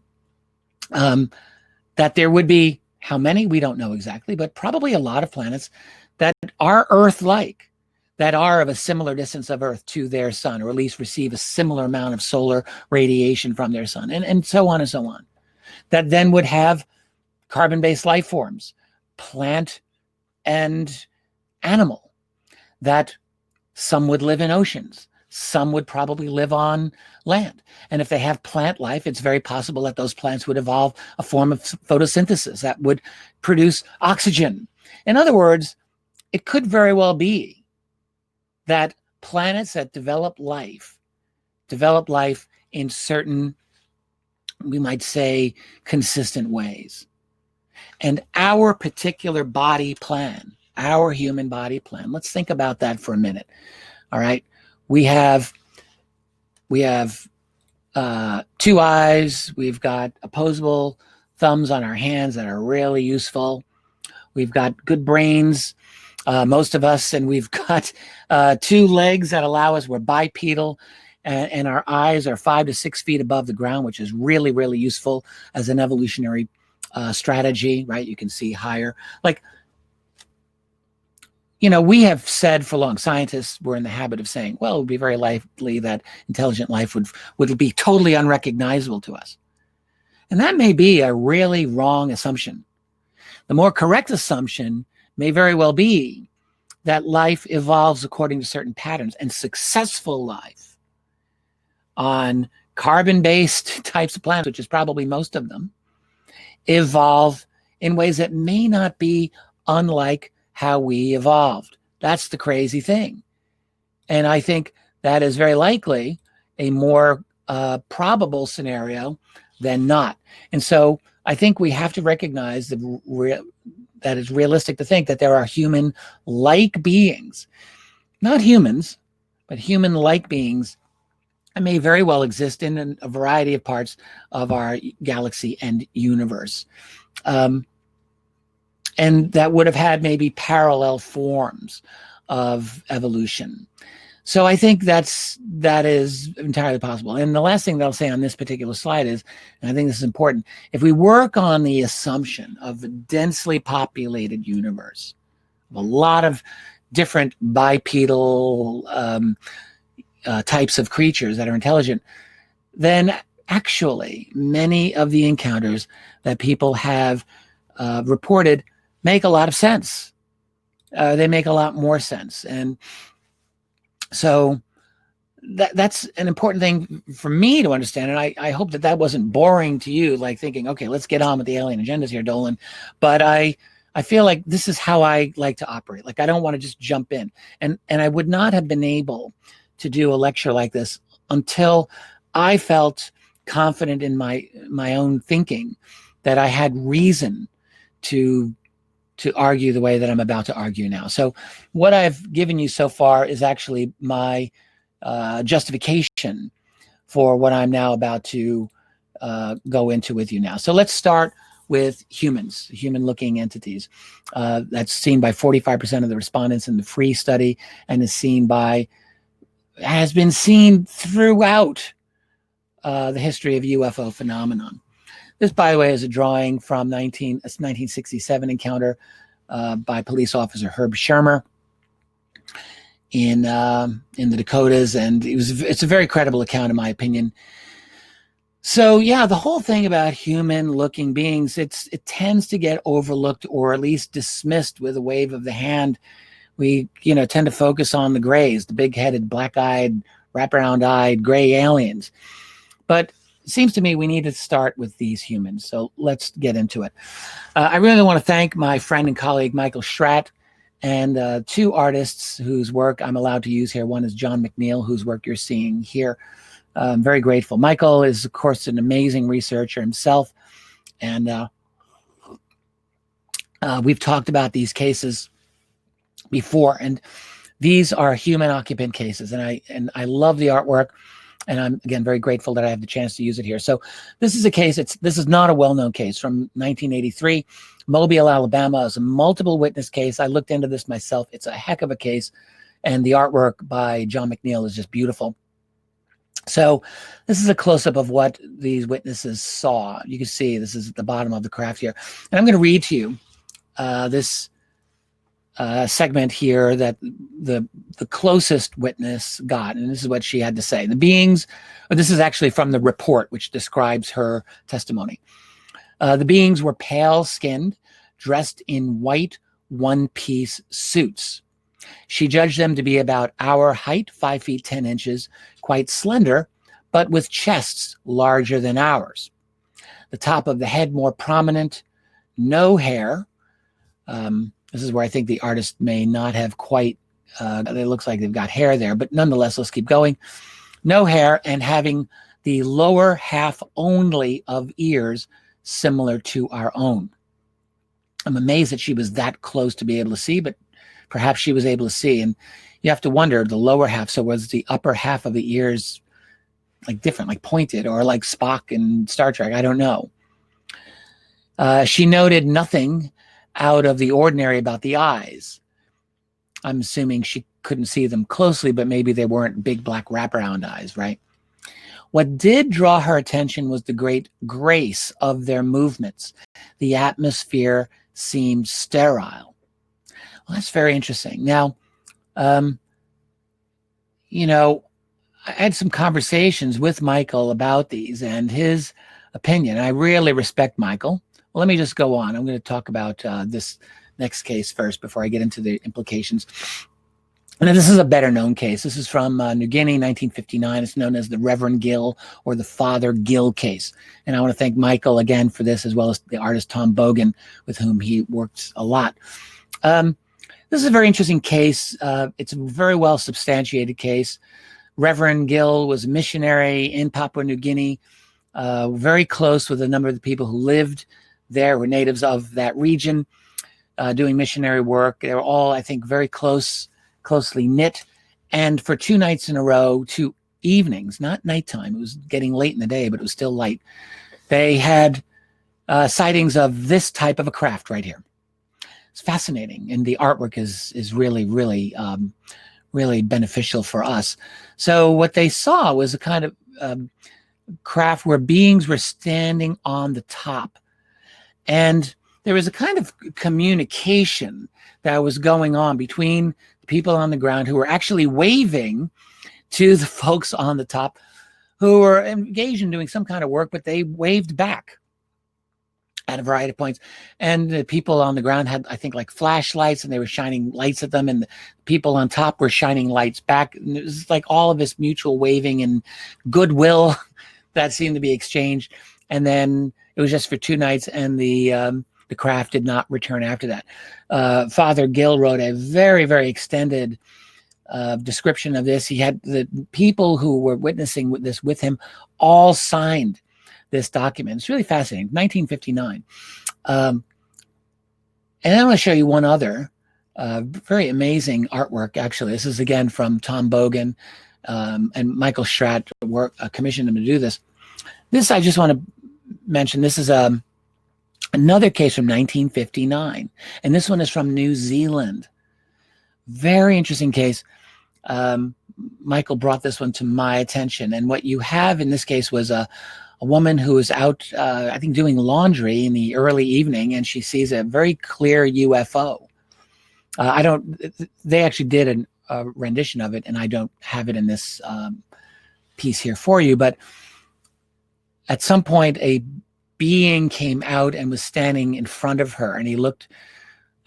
That there would be, how many, we don't know exactly, but probably a lot of planets that are Earth-like, that are of a similar distance of Earth to their sun, or at least receive a similar amount of solar radiation from their sun, and so on and so on. That then would have carbon-based life forms, plant and animal, that some would live in oceans, some would probably live on land. And if they have plant life, it's very possible that those plants would evolve a form of photosynthesis that would produce oxygen. In other words, it could very well be that planets that develop life in certain, we might say, consistent ways. And our particular body plan, our human body plan, let's think about that for a minute. All right. We have 2 eyes. We've got opposable thumbs on our hands that are really useful. We've got good brains, most of us, and we've got 2 legs that allow us. We're bipedal, and our eyes are 5 to 6 feet above the ground, which is really, really useful as an evolutionary strategy, right? You can see higher. Like, we have said for long, scientists were in the habit of saying, well, it would be very likely that intelligent life would be totally unrecognizable to us. And that may be a really wrong assumption. The more correct assumption may very well be that life evolves according to certain patterns, and successful life on carbon-based types of planets, which is probably most of them, evolve in ways that may not be unlike how we evolved. That's the crazy thing. And I think that is very likely a more probable scenario than not. And so I think we have to recognize that it's realistic to think that there are human-like beings, not humans, but human-like beings that may very well exist in a variety of parts of our galaxy and universe. And that would have had maybe parallel forms of evolution. So I think that is entirely possible. And the last thing that I'll say on this particular slide is, and I think this is important, if we work on the assumption of a densely populated universe, a lot of different bipedal types of creatures that are intelligent, then actually many of the encounters that people have reported make a lot of sense. They make a lot more sense. And so that's an important thing for me to understand. And I hope that wasn't boring to you, like thinking, okay, let's get on with the alien agendas here, Dolan. But I feel like this is how I like to operate. Like, I don't want to just jump in. And I would not have been able to do a lecture like this until I felt confident in my own thinking, that I had reason to argue the way that I'm about to argue now. So what I've given you so far is actually my justification for what I'm now about to go into with you now. So let's start with humans, human-looking entities. That's seen by 45% of the respondents in the FREE study, and has been seen throughout the history of UFO phenomenon. This, by the way, is a drawing from 1967 encounter by police officer Herb Shermer in the Dakotas, and it's a very credible account, in my opinion. So yeah, the whole thing about human-looking beings, it tends to get overlooked, or at least dismissed with a wave of the hand. We tend to focus on the grays, the big-headed, black-eyed, wraparound-eyed gray aliens, but it seems to me we need to start with these humans. So let's get into it. I really want to thank my friend and colleague, Michael Schratt, and 2 artists whose work I'm allowed to use here. One is John McNeil, whose work you're seeing here. I'm very grateful. Michael is, of course, an amazing researcher himself. And we've talked about these cases before. And these are human occupant cases. And I love the artwork. And I'm, again, very grateful that I have the chance to use it here. So this is a case, this is not a well-known case, from 1983. Mobile, Alabama is a multiple witness case. I looked into this myself. It's a heck of a case. And the artwork by John McNeil is just beautiful. So this is a close-up of what these witnesses saw. You can see this is at the bottom of the craft here. And I'm going to read to you this segment here that the closest witness got, and this is what she had to say. The beings, this is actually from the report which describes her testimony. The beings were pale-skinned, dressed in white one-piece suits. She judged them to be about our height, 5 feet 10 inches, quite slender, but with chests larger than ours. The top of the head more prominent, no hair. This is where I think the artist may not have quite, it looks like they've got hair there, but nonetheless, let's keep going. No hair, and having the lower half only of ears similar to our own. I'm amazed that she was that close to be able to see, but perhaps she was able to see. And you have to wonder, the lower half, so was the upper half of the ears like different, like pointed, or like Spock in Star Trek? I don't know. She noted nothing out of the ordinary about the eyes. I'm assuming she couldn't see them closely, but maybe they weren't big black wraparound eyes, right? What did draw her attention was the great grace of their movements. The atmosphere seemed sterile. Well, that's very interesting. Now, you know, I had some conversations with Michael about these and his opinion. I really respect Michael. Well, let me just go on. I'm going to talk about this next case first before I get into the implications. And this is a better known case. This is from New Guinea, 1959. It's known as the Reverend Gill or the Father Gill case. And I want to thank Michael again for this, as well as the artist Tom Bogan, with whom he worked a lot. This is a very interesting case. It's a very well substantiated case. Reverend Gill was a missionary in Papua New Guinea, very close with a number of the people who lived there, were natives of that region, doing missionary work. They were all, I think, very closely knit. And for 2 nights in a row, 2 evenings, not nighttime, it was getting late in the day, but it was still light, they had sightings of this type of a craft right here. It's fascinating, and the artwork is really, really, really beneficial for us. So what they saw was a kind of craft where beings were standing on the top, and there was a kind of communication that was going on between the people on the ground who were actually waving to the folks on the top who were engaged in doing some kind of work, but they waved back at a variety of points. And the people on the ground had, I think, like flashlights, and they were shining lights at them, and the people on top were shining lights back. And it was like all of this mutual waving and goodwill that seemed to be exchanged. And then it was just for 2 nights, and the craft did not return after that. Father Gill wrote a very, very extended description of this. He had the people who were witnessing this with him all signed this document. It's really fascinating. 1959. And I want to show you one other very amazing artwork, actually. This is, again, from Tom Bogan, and Michael Schratt commissioned him to do this. This, I just want to mention, this is another case from 1959, and this one is from New Zealand. Very interesting case. Michael brought this one to my attention, and what you have in this case was a woman who was out, I think, doing laundry in the early evening, and she sees a very clear UFO. They actually did a rendition of it, and I don't have it in this piece here for you, but at some point, a being came out and was standing in front of her, and he looked,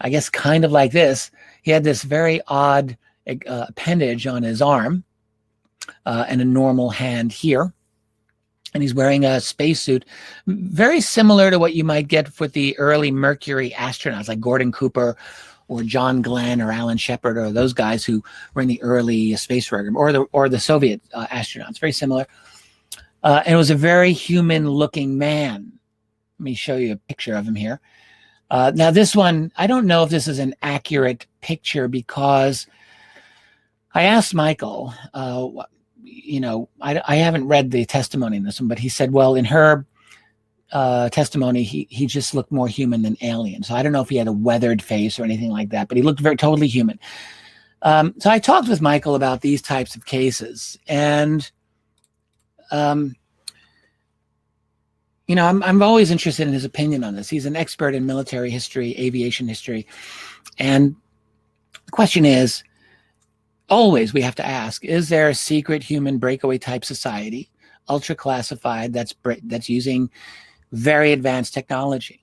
I guess, kind of like this. He had this very odd appendage on his arm and a normal hand here. And he's wearing a spacesuit, very similar to what you might get with the early Mercury astronauts, like Gordon Cooper or John Glenn or Alan Shepard, or those guys who were in the early space program, or the Soviet astronauts. Very similar. And it was a very human-looking man. Let me show you a picture of him here. Now, this one, I don't know if this is an accurate picture, because I asked Michael, I haven't read the testimony in this one, but he said, well, in her testimony, he just looked more human than alien. So I don't know if he had a weathered face or anything like that, but he looked totally human. So I talked with Michael about these types of cases, and I'm always interested in his opinion on this. He's an expert in military history, aviation history, and the question is, always we have to ask, is there a secret human breakaway type society, ultra classified, that's using very advanced technology?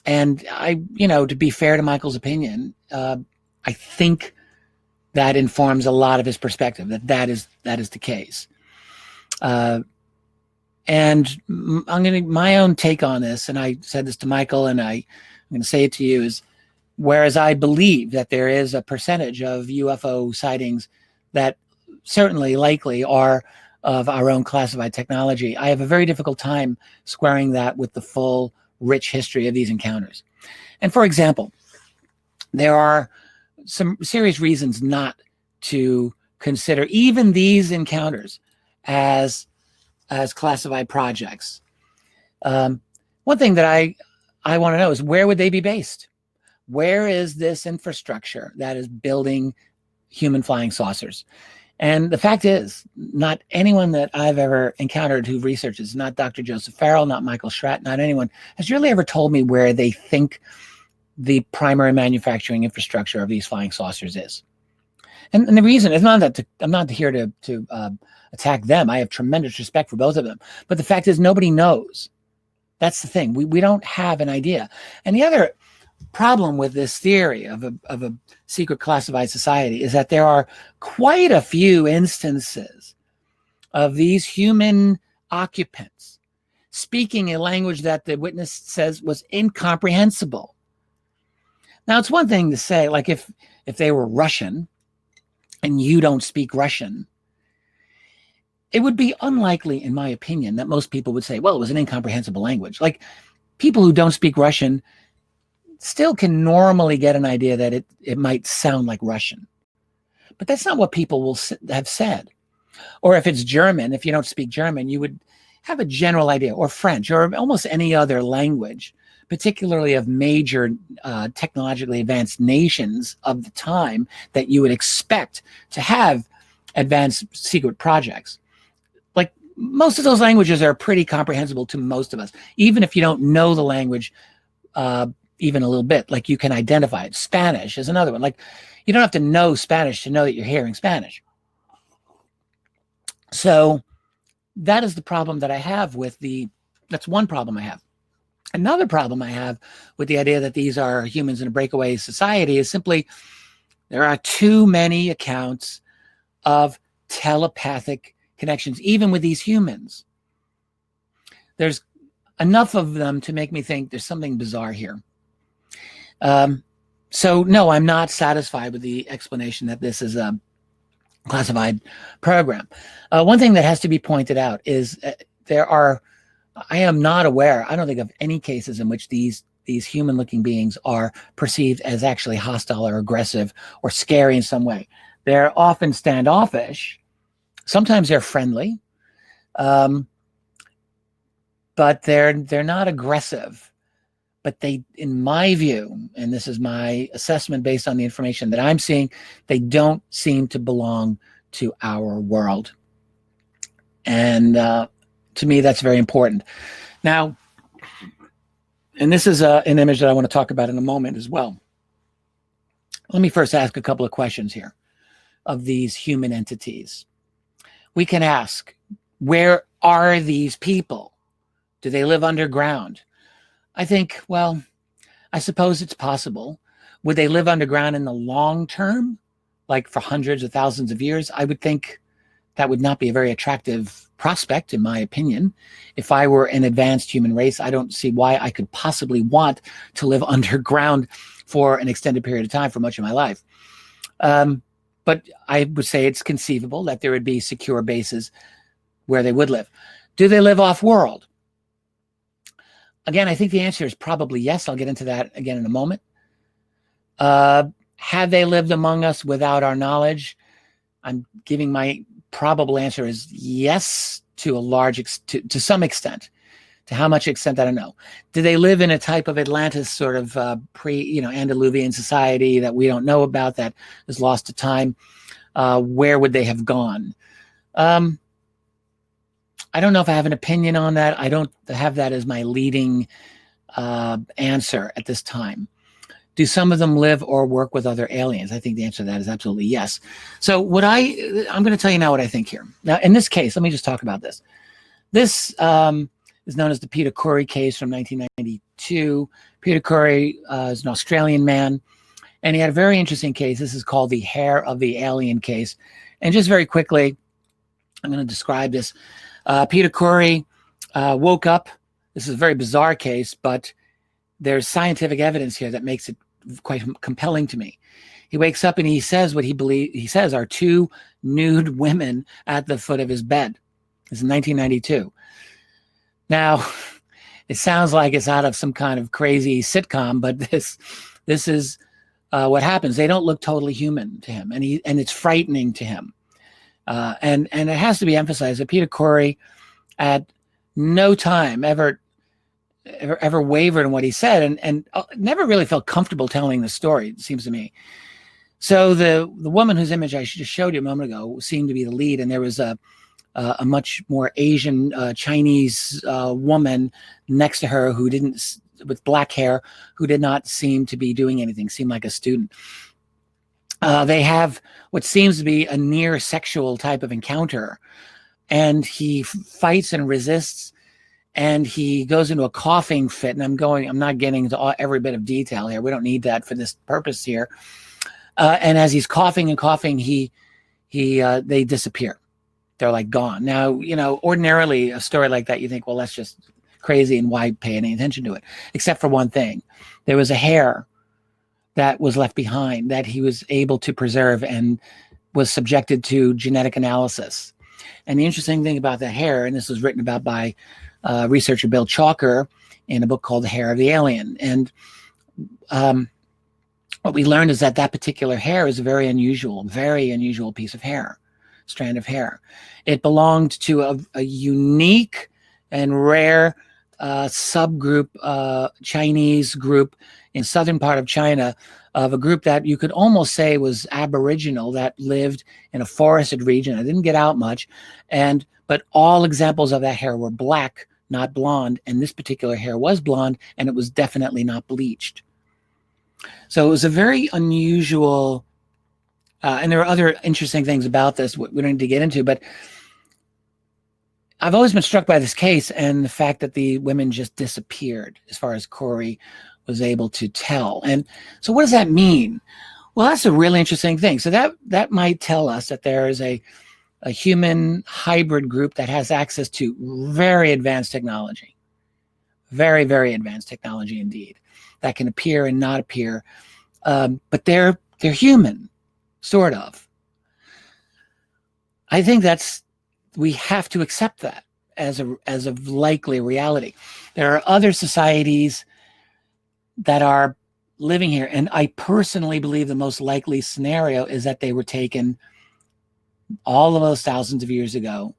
And to be fair to Michael's opinion, I think that informs a lot of his perspective, that is the case. And my own take on this, and I said this to Michael, and I'm going to say it to you, is whereas I believe that there is a percentage of UFO sightings that certainly likely are of our own classified technology, I have a very difficult time squaring that with the full rich history of these encounters. And for example, there are some serious reasons not to consider even these encounters as classified projects. One thing that I want to know is, where would they be based? Where is this infrastructure that is building human flying saucers? And the fact is, not anyone that I've ever encountered who researches, not Dr. Joseph Farrell, not Michael Schratt, not anyone, has really ever told me where they think the primary manufacturing infrastructure of these flying saucers is. And the reason is not that I'm not here to attack them. I have tremendous respect for both of them. But the fact is, nobody knows. That's the thing. We don't have an idea. And the other problem with this theory of a secret classified society is that there are quite a few instances of these human occupants speaking a language that the witness says was incomprehensible. Now, it's one thing to say, like, if they were Russian and you don't speak Russian, it would be unlikely, in my opinion, that most people would say, well, it was an incomprehensible language. Like, people who don't speak Russian still can normally get an idea that it might sound like Russian. But that's not what people will have said. Or if it's German, if you don't speak German, you would have a general idea, or French, or almost any other language, particularly of major technologically advanced nations of the time that you would expect to have advanced secret projects. Like, most of those languages are pretty comprehensible to most of us, even if you don't know the language even a little bit. Like, you can identify it. Spanish is another one. Like, you don't have to know Spanish to know that you're hearing Spanish. So that is the problem that I have with that's one problem I have. Another problem I have with the idea that these are humans in a breakaway society is simply there are too many accounts of telepathic connections, even with these humans. There's enough of them to make me think there's something bizarre here. So no, I'm not satisfied with the explanation that this is a classified program. One thing that has to be pointed out is I am not aware, I don't think of any cases in which these human-looking beings are perceived as actually hostile or aggressive or scary in some way. They're often standoffish. Sometimes they're friendly, but they're not aggressive. But they, in my view, and this is my assessment based on the information that I'm seeing, they don't seem to belong to our world. And to me, that's very important. Now, and this is an image that I want to talk about in a moment as well. Let me first ask a couple of questions here of these human entities. We can ask, where are these people? Do they live underground? I think, well, I suppose it's possible. Would they live underground in the long term, like for hundreds of thousands of years? I would think that would not be a very attractive prospect, in my opinion. If I were an advanced human race, I don't see why I could possibly want to live underground for an extended period of time for much of my life. But I would say it's conceivable that there would be secure bases where they would live. Do they live off-world? Again, I think the answer is probably yes. I'll get into that again in a moment. Have they lived among us without our knowledge? I'm giving my probable answer is yes, to a to some extent. To how much extent, I don't know. Do they live in a type of Atlantis sort of antediluvian society that we don't know about, that is lost to time? Where would they have gone? I don't know if I have an opinion on that. I don't have that as my leading answer at this time. Do some of them live or work with other aliens? I think the answer to that is absolutely yes. So I'm going to tell you now what I think here. Now, in this case, let me just talk about this. This is known as the Peter Corey case from 1992. Peter Corey is an Australian man, and he had a very interesting case. This is called the hair of the alien case. And just very quickly, I'm going to describe this. Peter Corey woke up. This is a very bizarre case, but there's scientific evidence here that makes it quite compelling to me. He wakes up and he says what he says are two nude women at the foot of his bed. This is 1992. Now, it sounds like it's out of some kind of crazy sitcom, but this is what happens. They don't look totally human to him, and it's frightening to him. And it has to be emphasized that Peter Corey, at no time ever wavered in what he said, and never really felt comfortable telling the story, it seems to me. So the woman whose image I just showed you a moment ago seemed to be the lead, and there was a much more Asian Chinese woman next to her with black hair, who did not seem to be doing anything, seemed like a student. They have what seems to be a near sexual type of encounter, and he fights and resists, and he goes into a coughing fit. And I'm not getting into every bit of detail here. We don't need that for this purpose here. And as he's coughing and coughing, they disappear. They're like gone. Now, ordinarily a story like that, you think, well, that's just crazy, and why pay any attention to it? Except for one thing. There was a hair that was left behind that he was able to preserve and was subjected to genetic analysis. And the interesting thing about the hair, and this was written about by researcher Bill Chalker in a book called The Hair of the Alien. And what we learned is that particular hair is a very unusual piece of hair, strand of hair. It belonged to a unique and rare subgroup, Chinese group in southern part of China, of a group that you could almost say was aboriginal, that lived in a forested region. It didn't get out much, but all examples of that hair were black, not blonde, and this particular hair was blonde, and it was definitely not bleached. So it was a very unusual, and there are other interesting things about this we don't need to get into, but I've always been struck by this case and the fact that the women just disappeared, as far as Corey was able to tell. And so what does that mean? Well, that's a really interesting thing. So that might tell us that there is a human hybrid group that has access to very advanced technology, very, very advanced technology indeed, that can appear and not appear, but they're human, sort of. I think we have to accept that as a likely reality. There are other societies that are living here, and I personally believe the most likely scenario is that they were taken all of those thousands of years ago,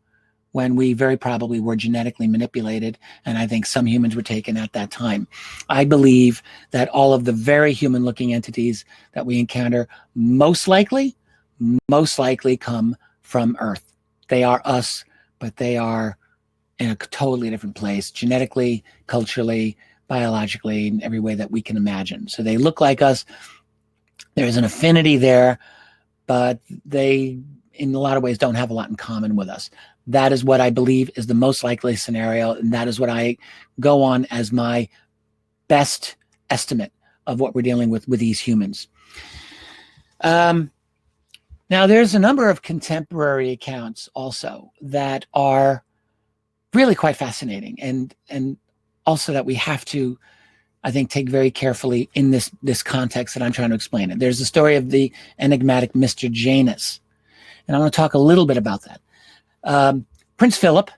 when we very probably were genetically manipulated, and I think some humans were taken at that time. I believe that all of the very human-looking entities that we encounter most likely come from Earth. They are us, but they are in a totally different place, genetically, culturally, biologically, in every way that we can imagine. So they look like us. There's an affinity there, but they, in a lot of ways, don't have a lot in common with us. That is what I believe is the most likely scenario, and that is what I go on as my best estimate of what we're dealing with these humans. Now, there's a number of contemporary accounts also that are really quite fascinating, and also that we have to, I think, take very carefully in this context that I'm trying to explain it. There's the story of the enigmatic Mr. Janus, and I want to talk a little bit about that. Prince Philip,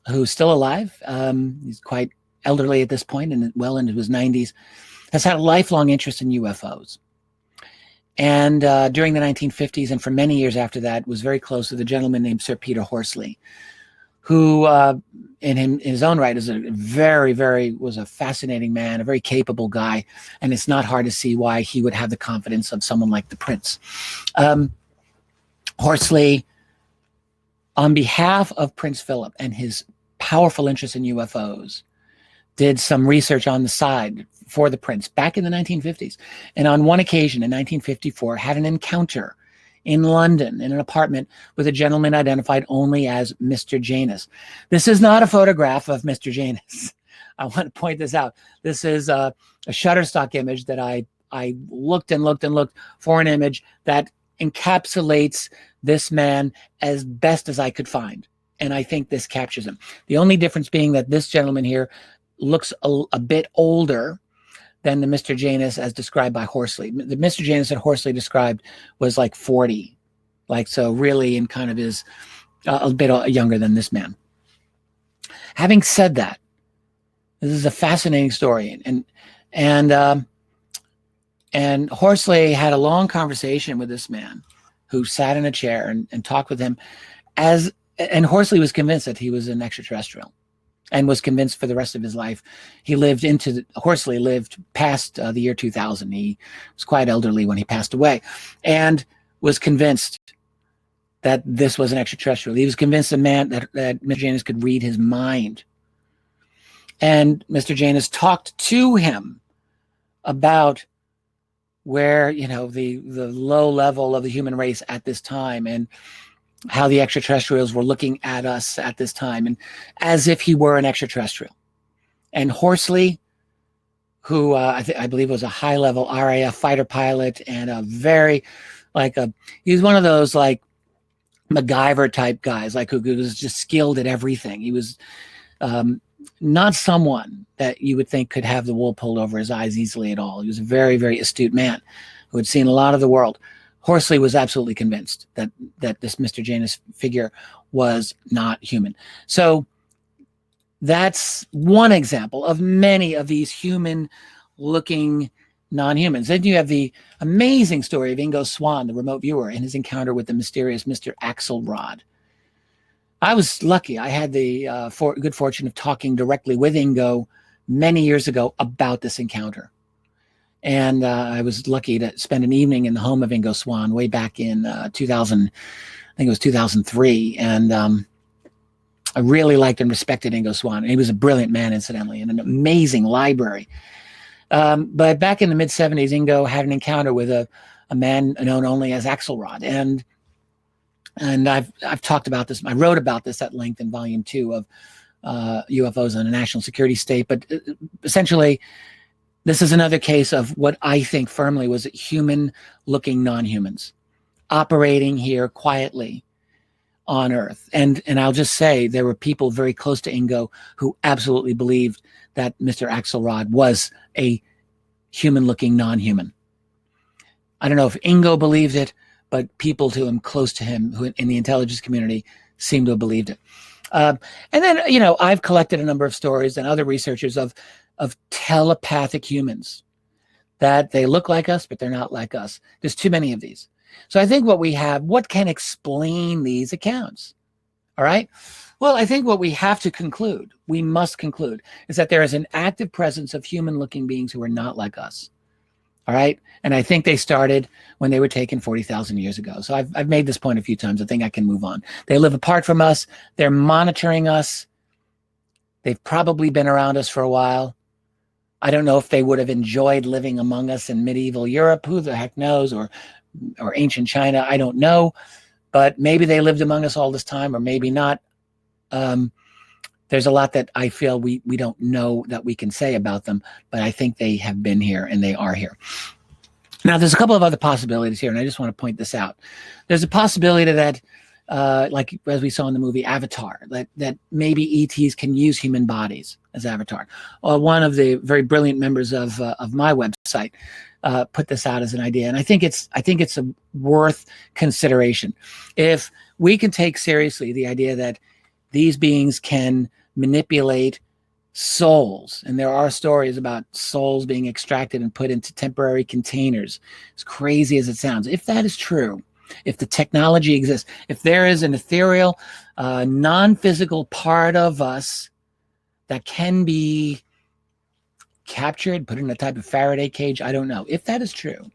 who's still alive, he's quite elderly at this point and well into his 90s, has had a lifelong interest in UFOs. And during the 1950s and for many years after that, was very close with a gentleman named Sir Peter Horsley, who in his own right is was a fascinating man, a very capable guy. And it's not hard to see why he would have the confidence of someone like the Prince. Horsley, on behalf of Prince Philip and his powerful interest in UFOs, did some research on the side for the Prince back in the 1950s. And on one occasion in 1954, had an encounter in London in an apartment with a gentleman identified only as Mr. Janus. This is not a photograph of Mr. Janus. I want to point this out. This is a Shutterstock image that I looked and looked and looked for an image that encapsulates this man as best as I could find. And I think this captures him. The only difference being that this gentleman here looks a bit older than the Mr. Janus as described by Horsley. The Mr. Janus that Horsley described was like 40. Like, so really in kind of is a bit younger than this man. Having said that, this is a fascinating story. And Horsley had a long conversation with this man who sat in a chair and talked with him and Horsley was convinced that he was an extraterrestrial and was convinced for the rest of his life. Horsley lived past the year 2000. He was quite elderly when he passed away and was convinced that this was an extraterrestrial. He was convinced that Mr. Janus could read his mind. And Mr. Janus talked to him about where, the low level of the human race at this time and how the extraterrestrials were looking at us at this time and as if he were an extraterrestrial. And Horsley, who I believe was a high-level RAF fighter pilot and he was one of those like MacGyver type guys, like who was just skilled at everything. He was not someone that you would think could have the wool pulled over his eyes easily at all. He was a very, very astute man who had seen a lot of the world. Horsley was absolutely convinced that this Mr. Janus figure was not human. So that's one example of many of these human-looking non-humans. Then you have the amazing story of Ingo Swann, the remote viewer, and his encounter with the mysterious Mr. Axelrod. I was lucky. I had the good fortune of talking directly with Ingo many years ago about this encounter. And I was lucky to spend an evening in the home of Ingo Swann way back in 2000, I think it was 2003. And I really liked and respected Ingo Swann. And he was a brilliant man, incidentally, and an amazing library. But back in the mid-'70s, Ingo had an encounter with a man known only as Axelrod. And I've talked about this. I wrote about this at length in volume 2 of UFOs on a National Security State. But essentially, this is another case of what I think firmly was human-looking non-humans operating here quietly on Earth. And I'll just say there were people very close to Ingo who absolutely believed that Mr. Axelrod was a human-looking non-human. I don't know if Ingo believed it, but people to him, close to him, who in the intelligence community seem to have believed it. And then, I've collected a number of stories and other researchers of telepathic humans, that they look like us, but they're not like us. There's too many of these. So I think what can explain these accounts? All right. Well, I think what we must conclude, is that there is an active presence of human-looking beings who are not like us. All right. And I think they started when they were taken 40,000 years ago. So I've made this point a few times. I think I can move on. They live apart from us. They're monitoring us. They've probably been around us for a while. I don't know if they would have enjoyed living among us in medieval Europe. Who the heck knows? Or ancient China. I don't know. But maybe they lived among us all this time, or maybe not. There's a lot that I feel we don't know that we can say about them, but I think they have been here and they are here. Now, there's a couple of other possibilities here, and I just want to point this out. There's a possibility that, like as we saw in the movie Avatar, that maybe ETs can use human bodies as avatar. One of the very brilliant members of my website put this out as an idea, and I think it's a worth consideration. If we can take seriously the idea that these beings can manipulate souls. And there are stories about souls being extracted and put into temporary containers, as crazy as it sounds. If that is true, if the technology exists, if there is an ethereal, non-physical part of us that can be captured, put in a type of Faraday cage, I don't know. If that is true,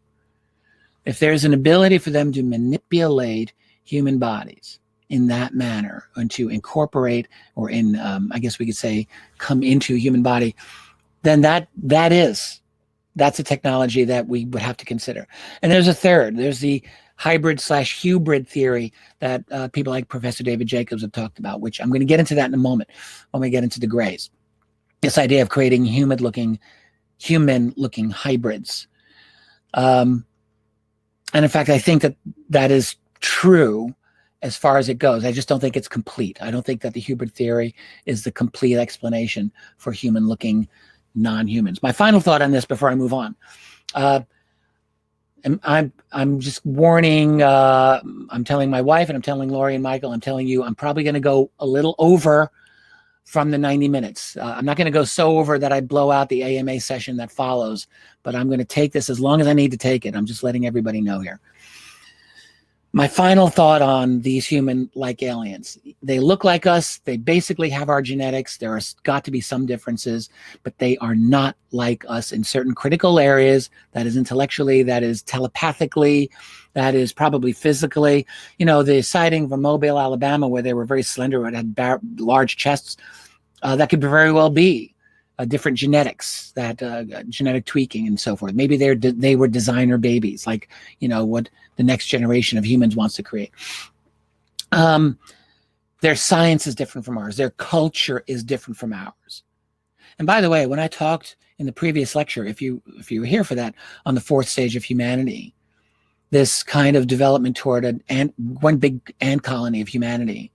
if there's an ability for them to manipulate human bodies in that manner and to incorporate, or in, I guess we could say, come into a human body, then that's a technology that we would have to consider. And there's a third. There's the hybrid/hubrid theory that people like Professor David Jacobs have talked about, which I'm going to get into that in a moment when we get into the grays. This idea of creating human-looking hybrids. And in fact, I think that is true as far as it goes. I just don't think it's complete. I don't think that the hybrid theory is the complete explanation for human-looking non-humans. My final thought on this before I move on. I'm just warning, I'm telling my wife, and I'm telling Lori and Michael, I'm telling you, I'm probably going to go a little over from the 90 minutes. I'm not going to go so over that I blow out the AMA session that follows, but I'm going to take this as long as I need to take it. I'm just letting everybody know here. My final thought on these human-like aliens. They look like us. They basically have our genetics. There has got to be some differences, but they are not like us in certain critical areas. That is intellectually, that is telepathically, that is probably physically. You know, the sighting from Mobile, Alabama, where they were very slender and had large chests, that could very well be different genetics, that genetic tweaking and so forth. Maybe they were designer babies, like, you know, what the next generation of humans wants to create. Their science is different from ours. Their culture is different from ours. And by the way, when I talked in the previous lecture, if you were here for that, on the fourth stage of humanity, this kind of development toward one big ant colony of humanity.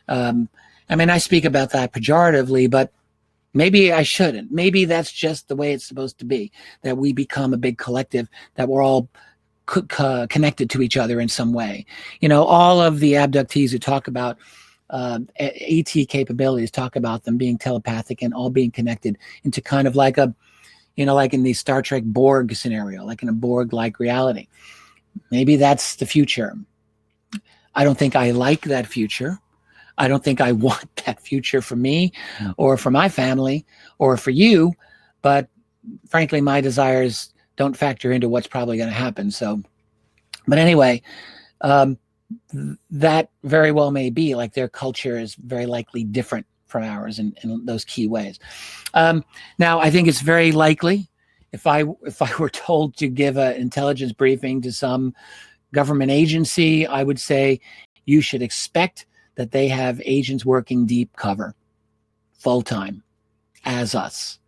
I mean, I speak about that pejoratively, but maybe I shouldn't. Maybe that's just the way it's supposed to be, that we become a big collective, that we're all connected to each other in some way. You know, all of the abductees who talk about AT capabilities talk about them being telepathic and all being connected into kind of like a, you know, like in the Star Trek Borg scenario, like in a Borg-like reality. Maybe that's the future. I don't think I like that future. I don't think I want that future for me or for my family or for you, but frankly, my desires don't factor into what's probably going to happen. So, but anyway, that very well may be, like, their culture is very likely different from ours in those key ways. Now, I think it's very likely, if I were told to give an intelligence briefing to some government agency, I would say you should expect that they have agents working deep cover, full time, as us.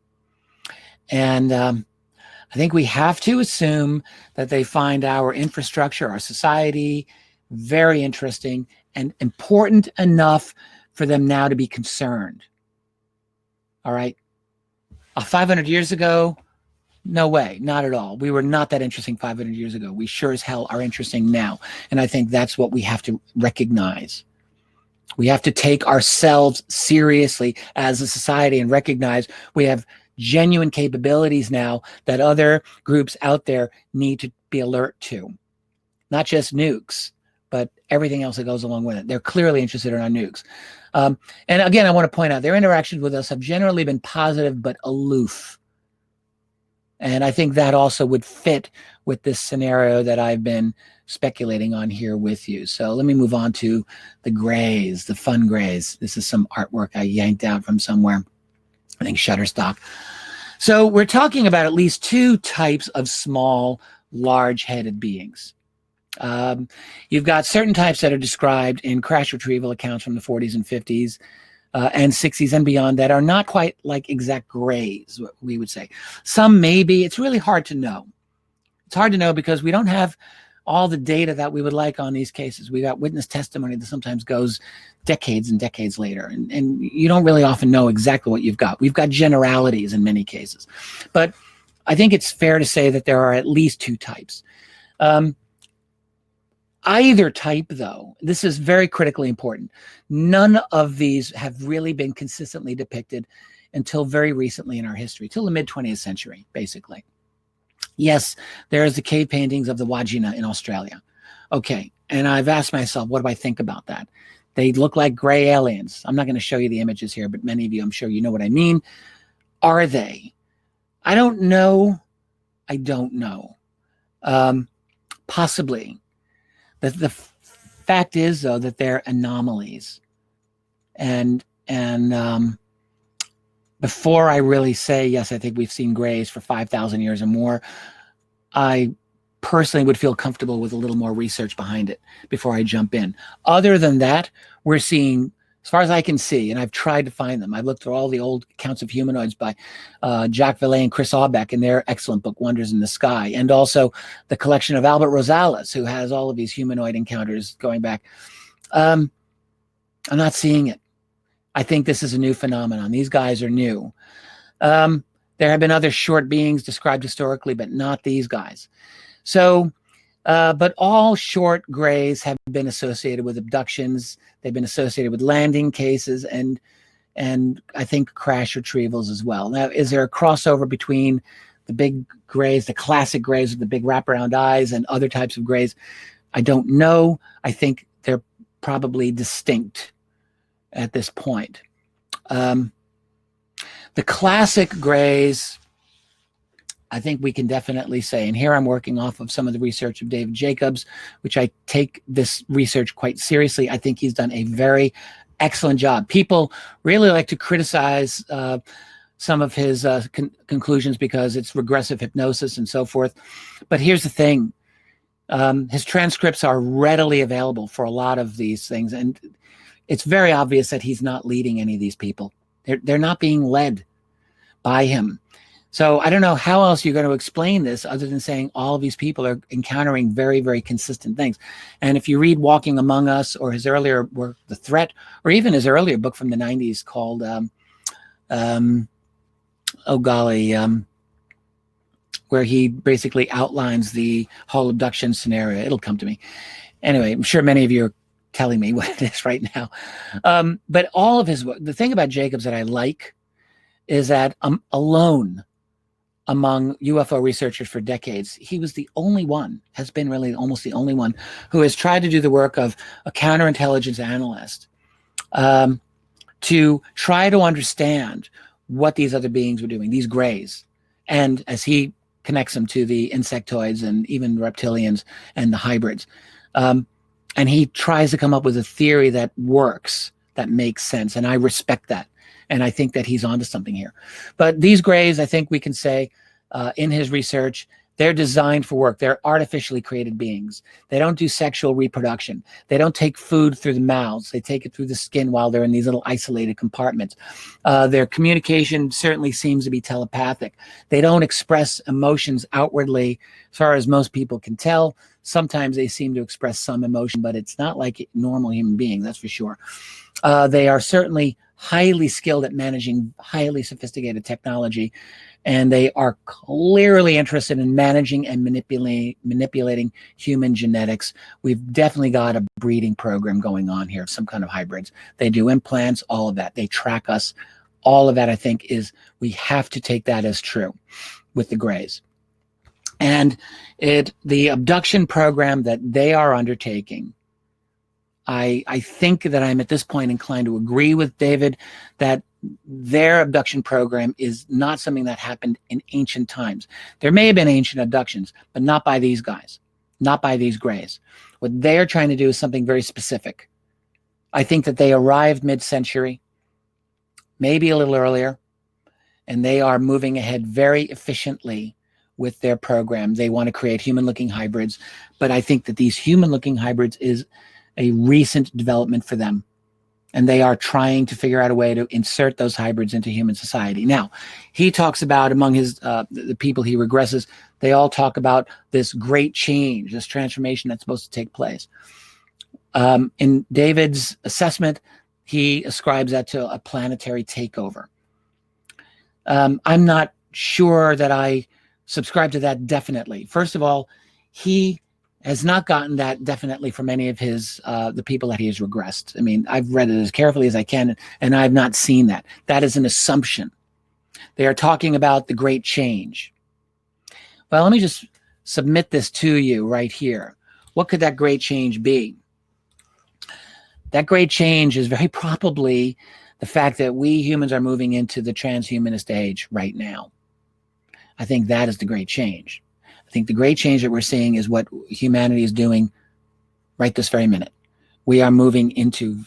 And I think we have to assume that they find our infrastructure, our society, very interesting and important enough for them now to be concerned. All right. 500 years ago, no way, not at all. We were not that interesting 500 years ago. We sure as hell are interesting now. And I think that's what we have to recognize. We have to take ourselves seriously as a society and recognize we have genuine capabilities now that other groups out there need to be alert to. Not just nukes, but everything else that goes along with it. They're clearly interested in our nukes. And again, I want to point out their interactions with us have generally been positive but aloof. And I think that also would fit with this scenario that I've been speculating on here with you. So let me move on to the grays, the fun grays. This is some artwork I yanked out from somewhere, I think Shutterstock. So we're talking about at least two types of small, large-headed beings. You've got certain types that are described in crash retrieval accounts from the 40s and 50s and 60s and beyond that are not quite like exact grays, we would say. Some maybe. It's really hard to know. It's hard to know because we don't have all the data that we would like on these cases. We got witness testimony that sometimes goes decades and decades later, and you don't really often know exactly what you've got. We've got generalities in many cases. But I think it's fair to say that there are at least two types. Either type, though, this is very critically important. None of these have really been consistently depicted until very recently in our history, till the mid-20th century, basically. Yes, there's the cave paintings of the Wajina in Australia. Okay, and I've asked myself, what do I think about that? They look like gray aliens. I'm not going to show you the images here, but many of you, I'm sure you know what I mean. Are they? I don't know. I don't know. Possibly. The fact is, though, that they're anomalies. And before I really say, yes, I think we've seen grays for 5,000 years or more, I personally would feel comfortable with a little more research behind it before I jump in. Other than that, we're seeing, as far as I can see, and I've tried to find them, I've looked through all the old accounts of humanoids by Jacques Vallée and Chris Aubeck in their excellent book, Wonders in the Sky, and also the collection of Albert Rosales, who has all of these humanoid encounters going back. I'm not seeing it. I think this is a new phenomenon. These guys are new. There have been other short beings described historically, but not these guys. So, but all short grays have been associated with abductions. They've been associated with landing cases and I think crash retrievals as well. Now, is there a crossover between the big grays, the classic grays with the big wraparound eyes, and other types of grays? I don't know. I think they're probably distinct at this point. The classic grays, I think we can definitely say, and here I'm working off of some of the research of David Jacobs, which I take this research quite seriously. I think he's done a very excellent job. People really like to criticize some of his conclusions because it's regressive hypnosis and so forth. But here's the thing. His transcripts are readily available for a lot of these things, and it's very obvious that he's not leading any of these people. They're not being led by him. So I don't know how else you're going to explain this other than saying all of these people are encountering very, very consistent things. And if you read Walking Among Us or his earlier work, The Threat, or even his earlier book from the 90s called, where he basically outlines the whole abduction scenario. It'll come to me. Anyway, I'm sure many of you are telling me what it is right now. But all of his work, the thing about Jacobs that I like is that alone among UFO researchers for decades, he was the only one, has been really almost the only one, who has tried to do the work of a counterintelligence analyst to try to understand what these other beings were doing, these grays. And as he connects them to the insectoids and even reptilians and the hybrids. And he tries to come up with a theory that works, that makes sense. And I respect that. And I think that he's onto something here. But these grays, I think we can say in his research, they're designed for work. They're artificially created beings. They don't do sexual reproduction. They don't take food through the mouths. They take it through the skin while they're in these little isolated compartments. Their communication certainly seems to be telepathic. They don't express emotions outwardly, as far as most people can tell. Sometimes they seem to express some emotion, but it's not like normal human beings, that's for sure. They are certainly highly skilled at managing highly sophisticated technology, and they are clearly interested in managing and manipulating human genetics. We've definitely got a breeding program going on here, some kind of hybrids. They do implants, all of that. They track us. All of that, I think, is we have to take that as true with the grays. And the abduction program that they are undertaking, I think that I'm at this point inclined to agree with David that their abduction program is not something that happened in ancient times. There may have been ancient abductions, but not by these guys, not by these grays. What they're trying to do is something very specific. I think that they arrived mid-century, maybe a little earlier, and they are moving ahead very efficiently with their program. They want to create human-looking hybrids, but I think that these human-looking hybrids is a recent development for them. And they are trying to figure out a way to insert those hybrids into human society. Now, he talks about among his the people he regresses, they all talk about this great change, this transformation that's supposed to take place. In David's assessment, he ascribes that to a planetary takeover. I'm not sure that I subscribe to that definitely. First of all, he has not gotten that definitely from any of his the people that he has regressed. I mean, I've read it as carefully as I can, and I've not seen that. That is an assumption. They are talking about the great change. Well, let me just submit this to you right here. What could that great change be? That great change is very probably the fact that we humans are moving into the transhumanist age right now. I think that is the great change. I think the great change that we're seeing is what humanity is doing right this very minute. We are moving into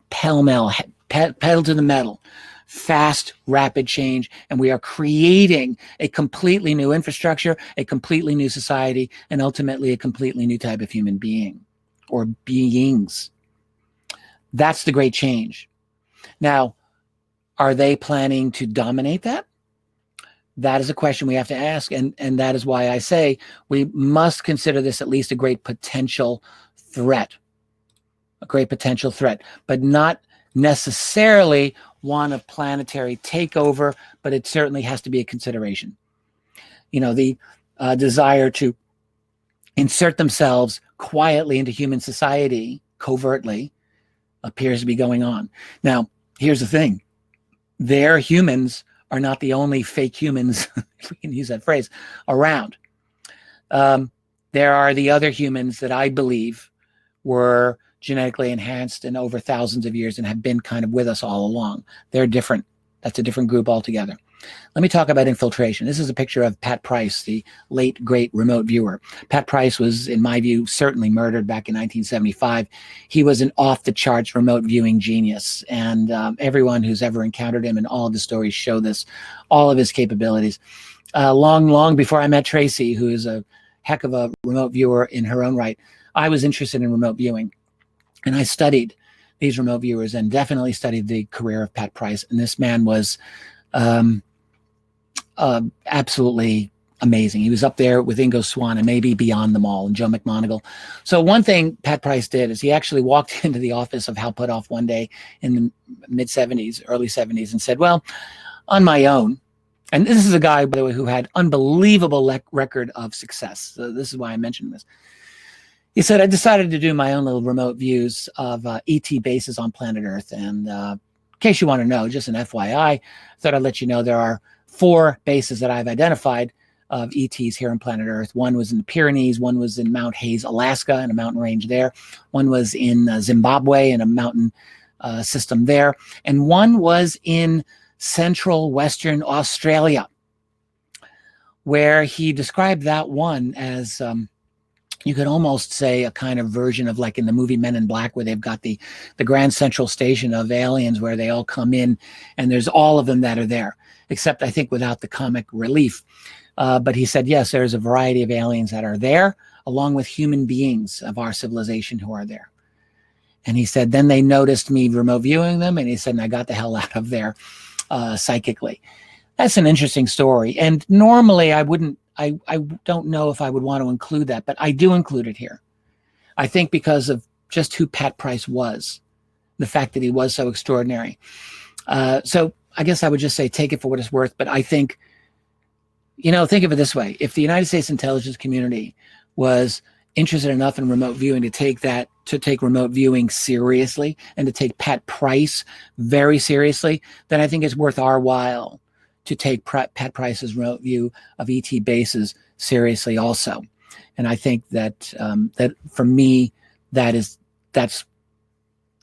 pell-mell, pedal to the metal, fast, rapid change, and we are creating a completely new infrastructure, a completely new society, and ultimately a completely new type of human being or beings. That's the great change. Now, are they planning to dominate that? That is a question we have to ask, and that is why I say we must consider this at least a great potential threat. A great potential threat, but not necessarily one of planetary takeover, but it certainly has to be a consideration. You know, the desire to insert themselves quietly into human society, covertly, appears to be going on. Now, here's the thing. Their humans are not the only fake humans, if we can use that phrase, around. There are the other humans that I believe were genetically enhanced in over thousands of years and have been kind of with us all along. They're different. That's a different group altogether. Let me talk about infiltration. This is a picture of Pat Price, the late, great remote viewer. Pat Price was, in my view, certainly murdered back in 1975. He was an off-the-charts remote viewing genius, and everyone who's ever encountered him and all of his stories show this, all of his capabilities. Long before I met Tracy, who is a heck of a remote viewer in her own right, I was interested in remote viewing. And I studied these remote viewers and definitely studied the career of Pat Price. And this man was absolutely amazing. He was up there with Ingo Swann and maybe beyond them all, and Joe McMoneagle. So one thing Pat Price did is he actually walked into the office of Hal Puthoff one day in the mid-70s, early 70s, and said, well, on my own, and this is a guy, by the way, who had unbelievable record of success. So this is why I mentioned this. He said, I decided to do my own little remote views of ET bases on planet Earth. And in case you want to know, just an FYI, I thought I'd let you know there are 4 bases that I've identified of ETs here on planet Earth. One was in the Pyrenees, one was in Mount Hayes, Alaska, and a mountain range there. One was in Zimbabwe and a mountain system there. And one was in central Western Australia, where he described that one as you could almost say a kind of version of like in the movie Men in Black, where they've got the grand central station of aliens where they all come in and there's all of them that are there, except I think without the comic relief. But he said, yes, there's a variety of aliens that are there, along with human beings of our civilization who are there. And he said, then they noticed me remote viewing them, and he said, and I got the hell out of there psychically. That's an interesting story. And normally I don't know if I would want to include that, but I do include it here. I think because of just who Pat Price was, the fact that he was so extraordinary. So I guess I would just say take it for what it's worth. But I think, think of it this way. If the United States intelligence community was interested enough in remote viewing to take remote viewing seriously and to take Pat Price very seriously, then I think it's worth our while to take Pat Price's remote view of ET bases seriously also. And I think that that for me, that's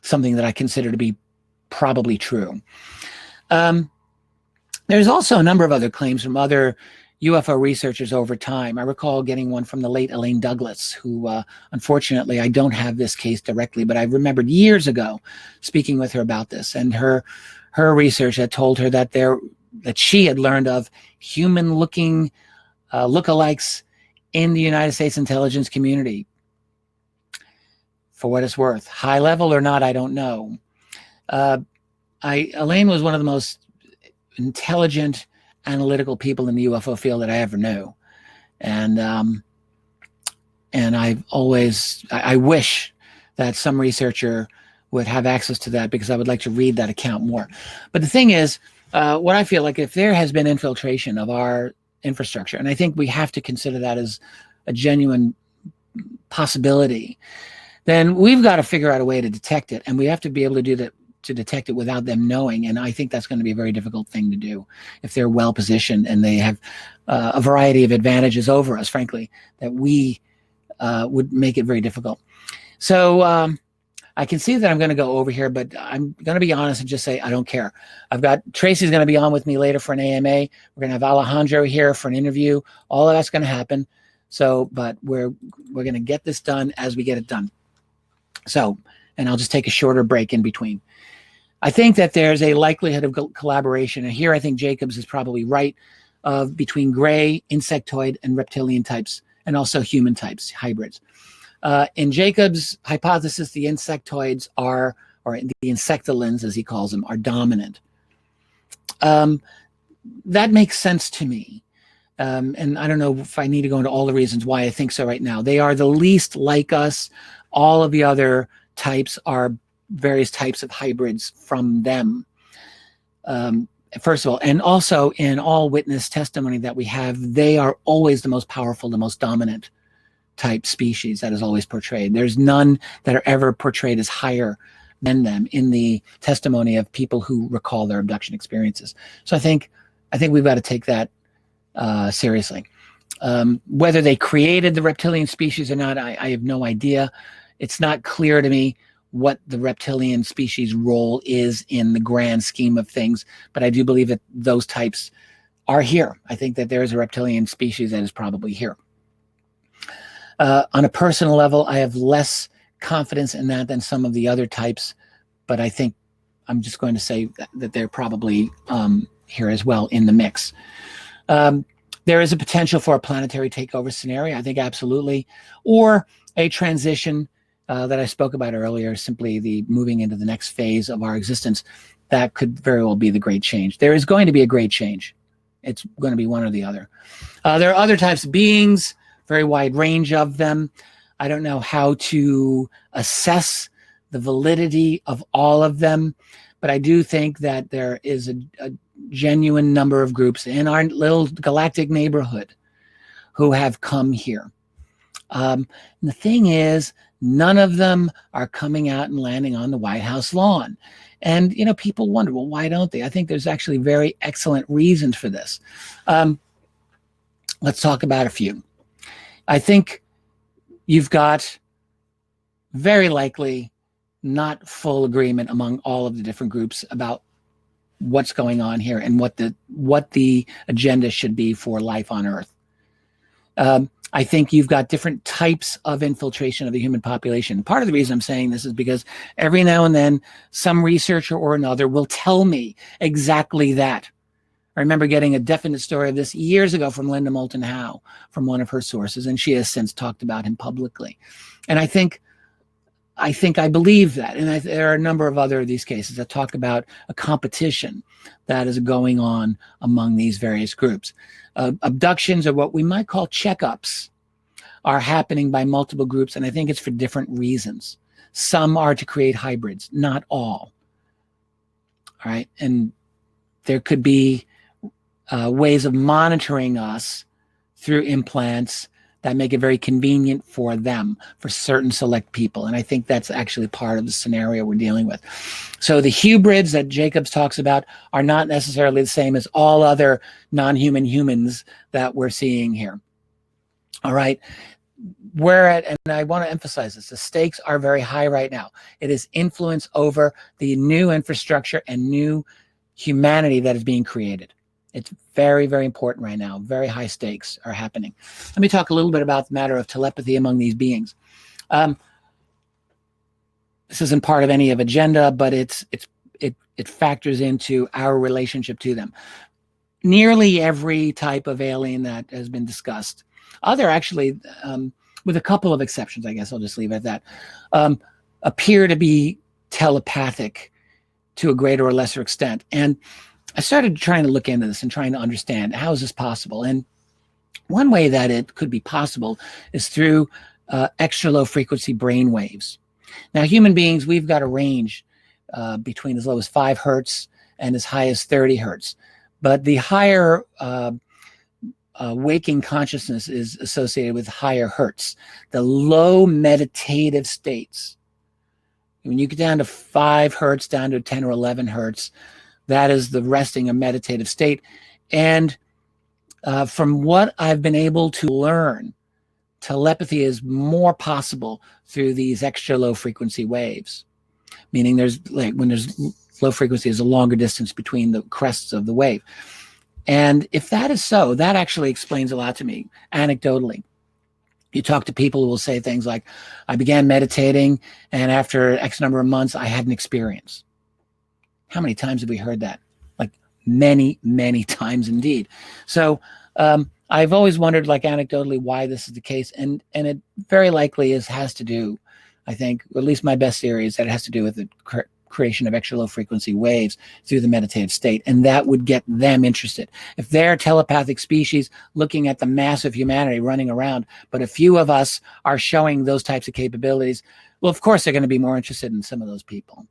something that I consider to be probably true. There's also a number of other claims from other UFO researchers over time. I recall getting one from the late Elaine Douglas, who unfortunately I don't have this case directly, but I remembered years ago speaking with her about this, and her research had told her that she had learned of human-looking lookalikes in the United States intelligence community. For what it's worth, high level or not, I don't know. Elaine was one of the most intelligent, analytical people in the UFO field that I ever knew, and I wish that some researcher would have access to that, because I would like to read that account more. But the thing is, what I feel like, if there has been infiltration of our infrastructure, and I think we have to consider that as a genuine possibility, then we've got to figure out a way to detect it, and we have to be able to do that to detect it without them knowing. And I think that's going to be a very difficult thing to do if they're well positioned and they have a variety of advantages over us, frankly, that we would make it very difficult. So I can see that I'm going to go over here, but I'm going to be honest and just say I don't care. I've got Tracy's going to be on with me later for an AMA. We're going to have Alejandro here for an interview. All of that's going to happen. So, but we're going to get this done as we get it done. So, and I'll just take a shorter break in between. I think that there's a likelihood of collaboration, and here I think Jacobs is probably right, between gray, insectoid, and reptilian types, and also human types, hybrids. In Jacobs' hypothesis, the insectoids are, or the insectilins, as he calls them, are dominant. That makes sense to me. And I don't know if I need to go into all the reasons why I think so right now. They are the least like us. All of the other types are various types of hybrids from them. First of all, and also in all witness testimony that we have, they are always the most powerful, the most dominant type species that is always portrayed. There's none that are ever portrayed as higher than them in the testimony of people who recall their abduction experiences. So I think we've got to take that seriously. Whether they created the reptilian species or not, I have no idea. It's not clear to me what the reptilian species role is in the grand scheme of things, but I do believe that those types are here. I think that there is a reptilian species that is probably here. On a personal level, I have less confidence in that than some of the other types, but I think I'm just going to say that they're probably here as well in the mix. There is a potential for a planetary takeover scenario, I think absolutely, or a transition that I spoke about earlier, simply the moving into the next phase of our existence. That could very well be the great change. There is going to be a great change. It's going to be one or the other. There are other types of beings, very wide range of them. I don't know how to assess the validity of all of them, but I do think that there is a genuine number of groups in our little galactic neighborhood who have come here. The thing is, none of them are coming out and landing on the White House lawn. And, you know, people wonder, well, why don't they? I think there's actually very excellent reasons for this. Let's talk about a few. I think you've got very likely not full agreement among all of the different groups about what's going on here and what the agenda should be for life on Earth. I think you've got different types of infiltration of the human population. Part of the reason I'm saying this is because every now and then some researcher or another will tell me exactly that. I remember getting a definite story of this years ago from Linda Moulton Howe from one of her sources, and she has since talked about him publicly. And I think I believe that. And there are a number of other of these cases that talk about a competition that is going on among these various groups. Abductions, or what we might call checkups, are happening by multiple groups, and I think it's for different reasons. Some are to create hybrids, not all. All right, and there could be ways of monitoring us through implants that make it very convenient for them, for certain select people. And I think that's actually part of the scenario we're dealing with. So the hybrids that Jacobs talks about are not necessarily the same as all other non-human humans that we're seeing here. All right. And I want to emphasize this, the stakes are very high right now. It is influence over the new infrastructure and new humanity that is being created. It's very, very important right now. Very high stakes are happening. Let me talk a little bit about the matter of telepathy among these beings. This isn't part of any of agenda, but it factors into our relationship to them. Nearly every type of alien that has been discussed, other actually, with a couple of exceptions, I guess I'll just leave it at that, appear to be telepathic to a greater or lesser extent. And I started trying to look into this and trying to understand, how is this possible? And one way that it could be possible is through extra low frequency brain waves. Now, human beings, we've got a range between as low as 5 hertz and as high as 30 hertz. But the higher waking consciousness is associated with higher hertz. The low meditative states, When you get down to 5 hertz, down to 10 or 11 hertz, that is the resting or meditative state. And from what I've been able to learn, telepathy is more possible through these extra low frequency waves, meaning there's like when there's low frequency, there's a longer distance between the crests of the wave. And if that is so, that actually explains a lot to me anecdotally. You talk to people who will say things like, I began meditating and after X number of months, I had an experience. How many times have we heard that? Like many, many times indeed. So I've always wondered, like anecdotally, why this is the case. And it very likely has to do, I think, or at least my best theory is that it has to do with the creation of extra low frequency waves through the meditative state. And that would get them interested. If they're a telepathic species looking at the mass of humanity running around, but a few of us are showing those types of capabilities, well, of course, they're going to be more interested in some of those people.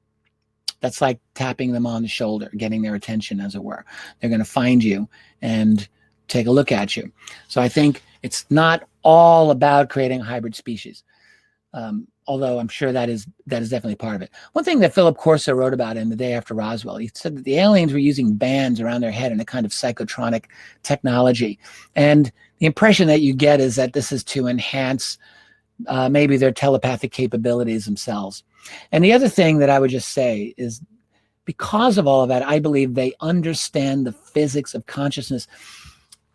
That's like tapping them on the shoulder, getting their attention, as it were. They're going to find you and take a look at you. So I think it's not all about creating a hybrid species. Although I'm sure that is definitely part of it. One thing that Philip Corso wrote about in The Day After Roswell, he said that the aliens were using bands around their head in a kind of psychotronic technology. And the impression that you get is that this is to enhance maybe their telepathic capabilities themselves. And the other thing that I would just say is because of all of that, I believe they understand the physics of consciousness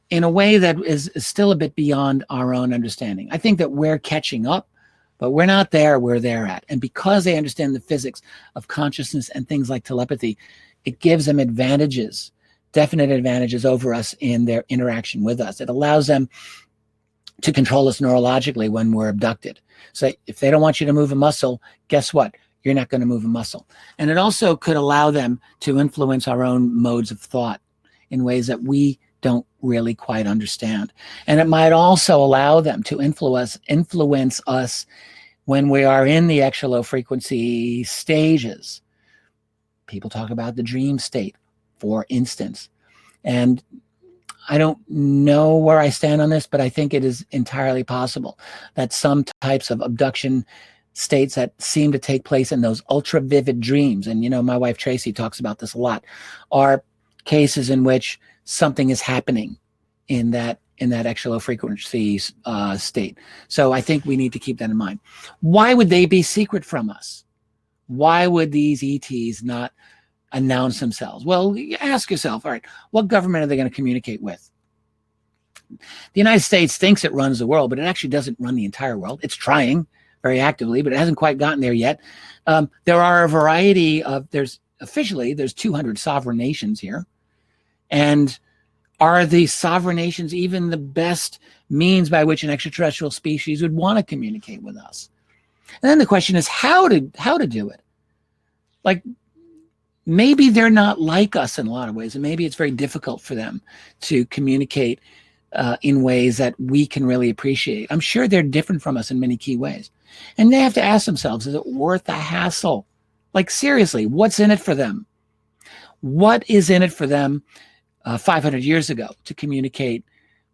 in a way that is still a bit beyond our own understanding. I think that we're catching up, but we're not there where they're at. And because they understand the physics of consciousness and things like telepathy, it gives them advantages, definite advantages over us in their interaction with us. It allows them to control us neurologically when we're abducted. So if they don't want you to move a muscle, guess what? You're not going to move a muscle. And it also could allow them to influence our own modes of thought in ways that we don't really quite understand. And it might also allow them to influence us when we are in the extra low frequency stages. People talk about the dream state, for instance. And I don't know where I stand on this, but I think it is entirely possible that some types of abduction states that seem to take place in those ultra vivid dreams, and my wife Tracy talks about this a lot, are cases in which something is happening in that extra low frequency state. So I think we need to keep that in mind. Why would they be secret from us? Why would these ETs not announce themselves? Well, you ask yourself, all right, what government are they going to communicate with? The United States thinks it runs the world, but it actually doesn't run the entire world. It's trying very actively, but it hasn't quite gotten there yet. There are a variety of, there's 200 sovereign nations here. And are the sovereign nations even the best means by which an extraterrestrial species would want to communicate with us? And then the question is how to do it. Like, maybe they're not like us in a lot of ways, and maybe it's very difficult for them to communicate in ways that we can really appreciate. I'm sure they're different from us in many key ways. And they have to ask themselves, is it worth the hassle? Like, seriously, what's in it for them? What is in it for them 500 years ago to communicate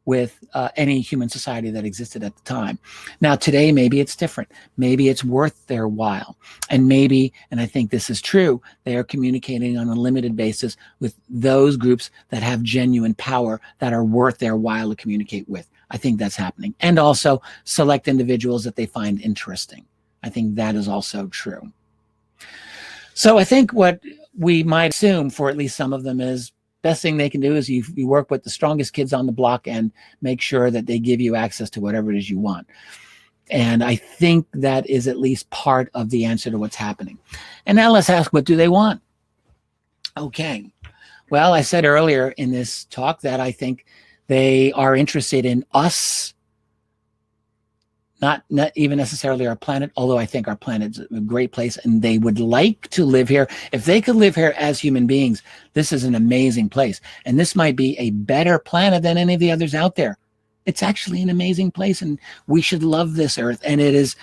with any human society that existed at the time? Now, today, maybe it's different. Maybe it's worth their while. And maybe, and I think this is true, they are communicating on a limited basis with those groups that have genuine power that are worth their while to communicate with. I think that's happening. And also select individuals that they find interesting. I think that is also true. So I think what we might assume for at least some of them is best thing they can do is you work with the strongest kids on the block and make sure that they give you access to whatever it is you want. And I think that is at least part of the answer to what's happening. And now let's ask, what do they want? Okay. Well, I said earlier in this talk that I think they are interested in us, not even necessarily our planet, although I think our planet's a great place and they would like to live here. If they could live here as human beings, this is an amazing place. And this might be a better planet than any of the others out there. It's actually an amazing place and we should love this Earth. And it's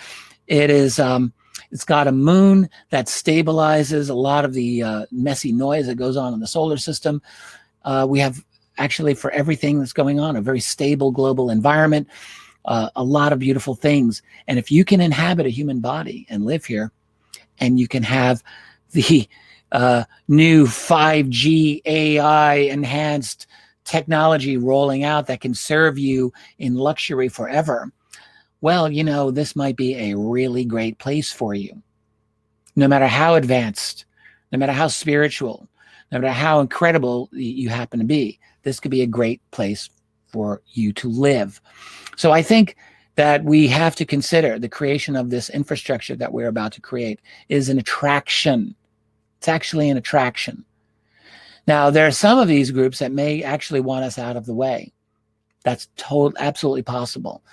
got a moon that stabilizes a lot of the messy noise that goes on in the solar system. We have actually, for everything that's going on, a very stable global environment. A lot of beautiful things. And if you can inhabit a human body and live here, and you can have the new 5G AI enhanced technology rolling out that can serve you in luxury forever, well, this might be a really great place for you. No matter how advanced, no matter how spiritual, no matter how incredible you happen to be, this could be a great place for you to live. So I think that we have to consider the creation of this infrastructure that we're about to create is an attraction. It's actually an attraction. Now, there are some of these groups that may actually want us out of the way. That's absolutely possible.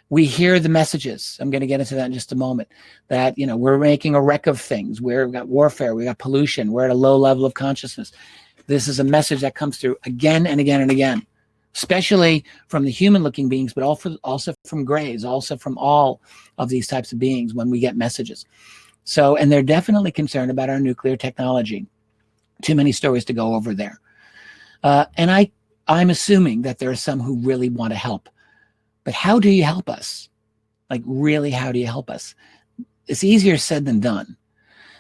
We hear the messages. I'm going to get into that in just a moment. That, we're making a wreck of things. We've got warfare. We've got pollution. We're at a low level of consciousness. This is a message that comes through again and again and again, especially from the human-looking beings, but also from grays, also from all of these types of beings when we get messages. So, and they're definitely concerned about our nuclear technology. Too many stories to go over there. And I'm assuming that there are some who really want to help. But how do you help us? Like, really, how do you help us? It's easier said than done.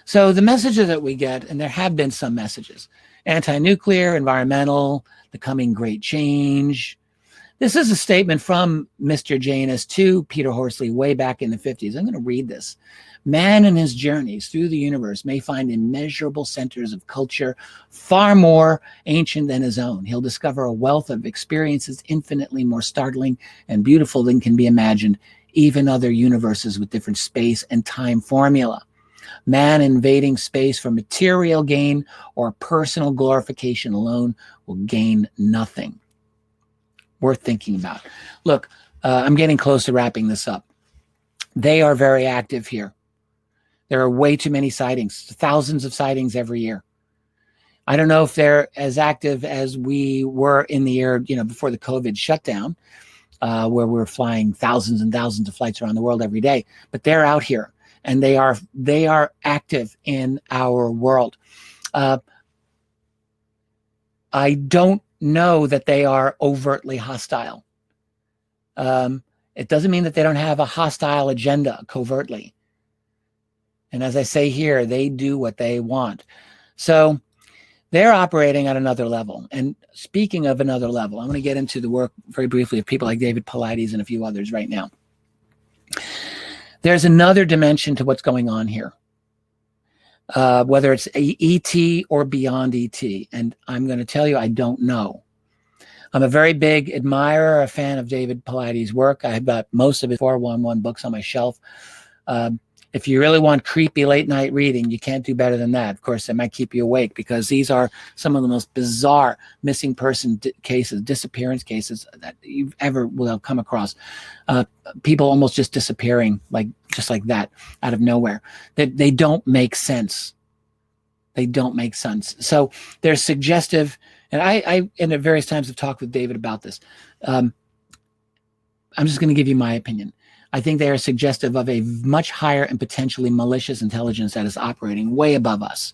So the messages that we get, and there have been some messages, anti-nuclear, environmental, the coming great change. This is a statement from Mr. Janus to Peter Horsley way back in the 50s. I'm going to read this. Man in his journeys through the universe may find immeasurable centers of culture far more ancient than his own. He'll discover a wealth of experiences infinitely more startling and beautiful than can be imagined, even other universes with different space and time formula. Man invading space for material gain or personal glorification alone will gain nothing. Worth thinking about. Look, I'm getting close to wrapping this up. They are very active here. There are way too many sightings, thousands of sightings every year. I don't know if they're as active as we were in the year, before the COVID shutdown, where we're flying thousands and thousands of flights around the world every day, but they're out here and they are active in our world. I don't know that they are overtly hostile. It doesn't mean that they don't have a hostile agenda covertly. And as I say here, they do what they want. So they're operating at another level. And speaking of another level, I'm going to get into the work very briefly of people like David Paulides and a few others right now. There's another dimension to what's going on here, whether it's ET or beyond ET. And I'm going to tell you, I don't know. I'm a very big admirer, a fan of David Paulides' work. I've got most of his 411 books on my shelf. If you really want creepy late night reading, you can't do better than that. Of course, it might keep you awake because these are some of the most bizarre missing person cases, disappearance cases that you've ever will come across. People almost just disappearing just like that out of nowhere. They don't make sense. They don't make sense. So they're suggestive. And I at various times have talked with David about this. I'm just going to give you my opinion. I think they are suggestive of a much higher and potentially malicious intelligence that is operating way above us.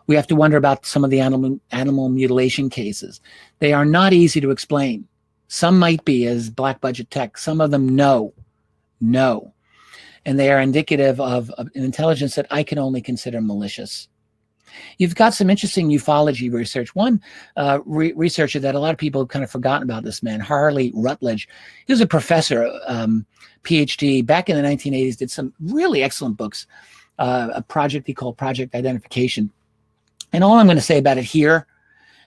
We have to wonder about some of the animal mutilation cases. They are not easy to explain. Some might be as black budget tech. Some of them, no. And they are indicative of an intelligence that I can only consider malicious. You've got some interesting ufology research. One researcher that a lot of people have kind of forgotten about, this man, Harley Rutledge. He was a professor, PhD, back in the 1980s, did some really excellent books, a project he called Project Identification. And all I'm going to say about it here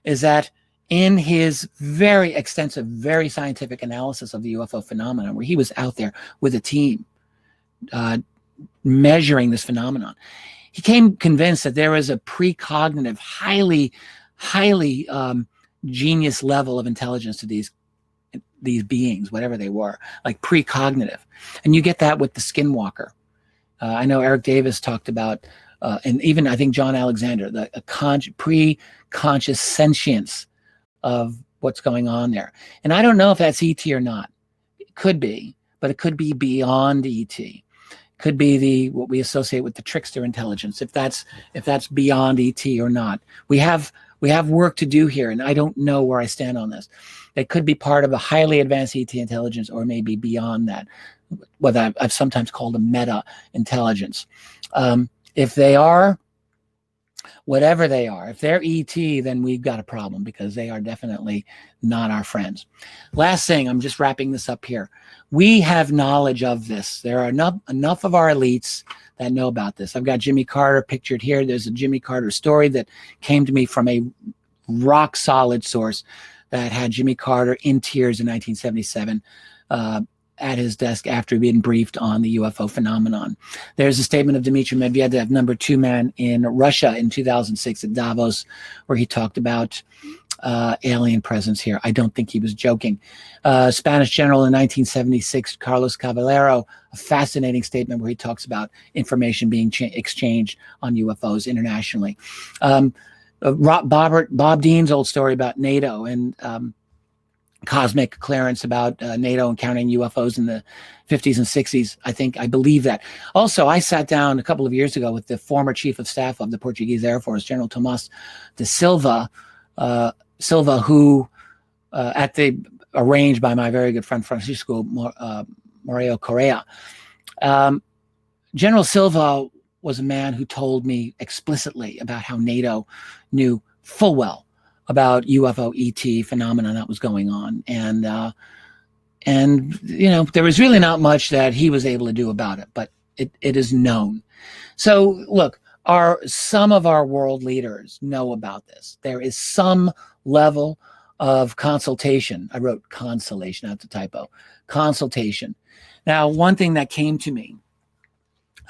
is that in his very extensive, very scientific analysis of the UFO phenomenon, where he was out there with a team measuring this phenomenon, he came convinced that there was a precognitive, highly genius level of intelligence to these beings, whatever they were, like precognitive. And you get that with the skinwalker. I know Eric Davis talked about, and even I think John Alexander, the pre-conscious sentience of what's going on there. And I don't know if that's ET or not. It could be, but it could be beyond ET. Could be what we associate with the trickster intelligence, if that's beyond ET or not. We have work to do here, and I don't know where I stand on this. It could be part of a highly advanced ET intelligence, or maybe beyond that. what I've sometimes called a meta intelligence. If they are whatever they are, if they're ET, then we've got a problem, because they are definitely not our friends. Last thing, I'm just wrapping this up here. We have knowledge of this. There are enough of our elites that know about this. I've got Jimmy Carter pictured here. There's a Jimmy Carter story that came to me from a rock solid source that had Jimmy Carter in tears in 1977 at his desk after he'd been briefed on the UFO phenomenon. There's a statement of Dmitry Medvedev, #2 man in Russia in 2006 at Davos, where he talked about alien presence here. I don't think he was joking. Spanish general in 1976, Carlos Caballero, a fascinating statement where he talks about information being exchanged on UFOs internationally. Bob Dean's old story about NATO and cosmic clearance about NATO encountering UFOs in the 50s and 60s. I believe that. Also, I sat down a couple of years ago with the former chief of staff of the Portuguese Air Force, General Tomás de Silva, who arranged by my very good friend Francisco Mario Correa. General Silva was a man who told me explicitly about how NATO knew full well about UFO ET phenomenon that was going on. And there was really not much that he was able to do about it, but it is known. So look, some of our world leaders know about this. There is some level of consultation. I wrote consolation, that's a typo. Consultation. Now, one thing that came to me,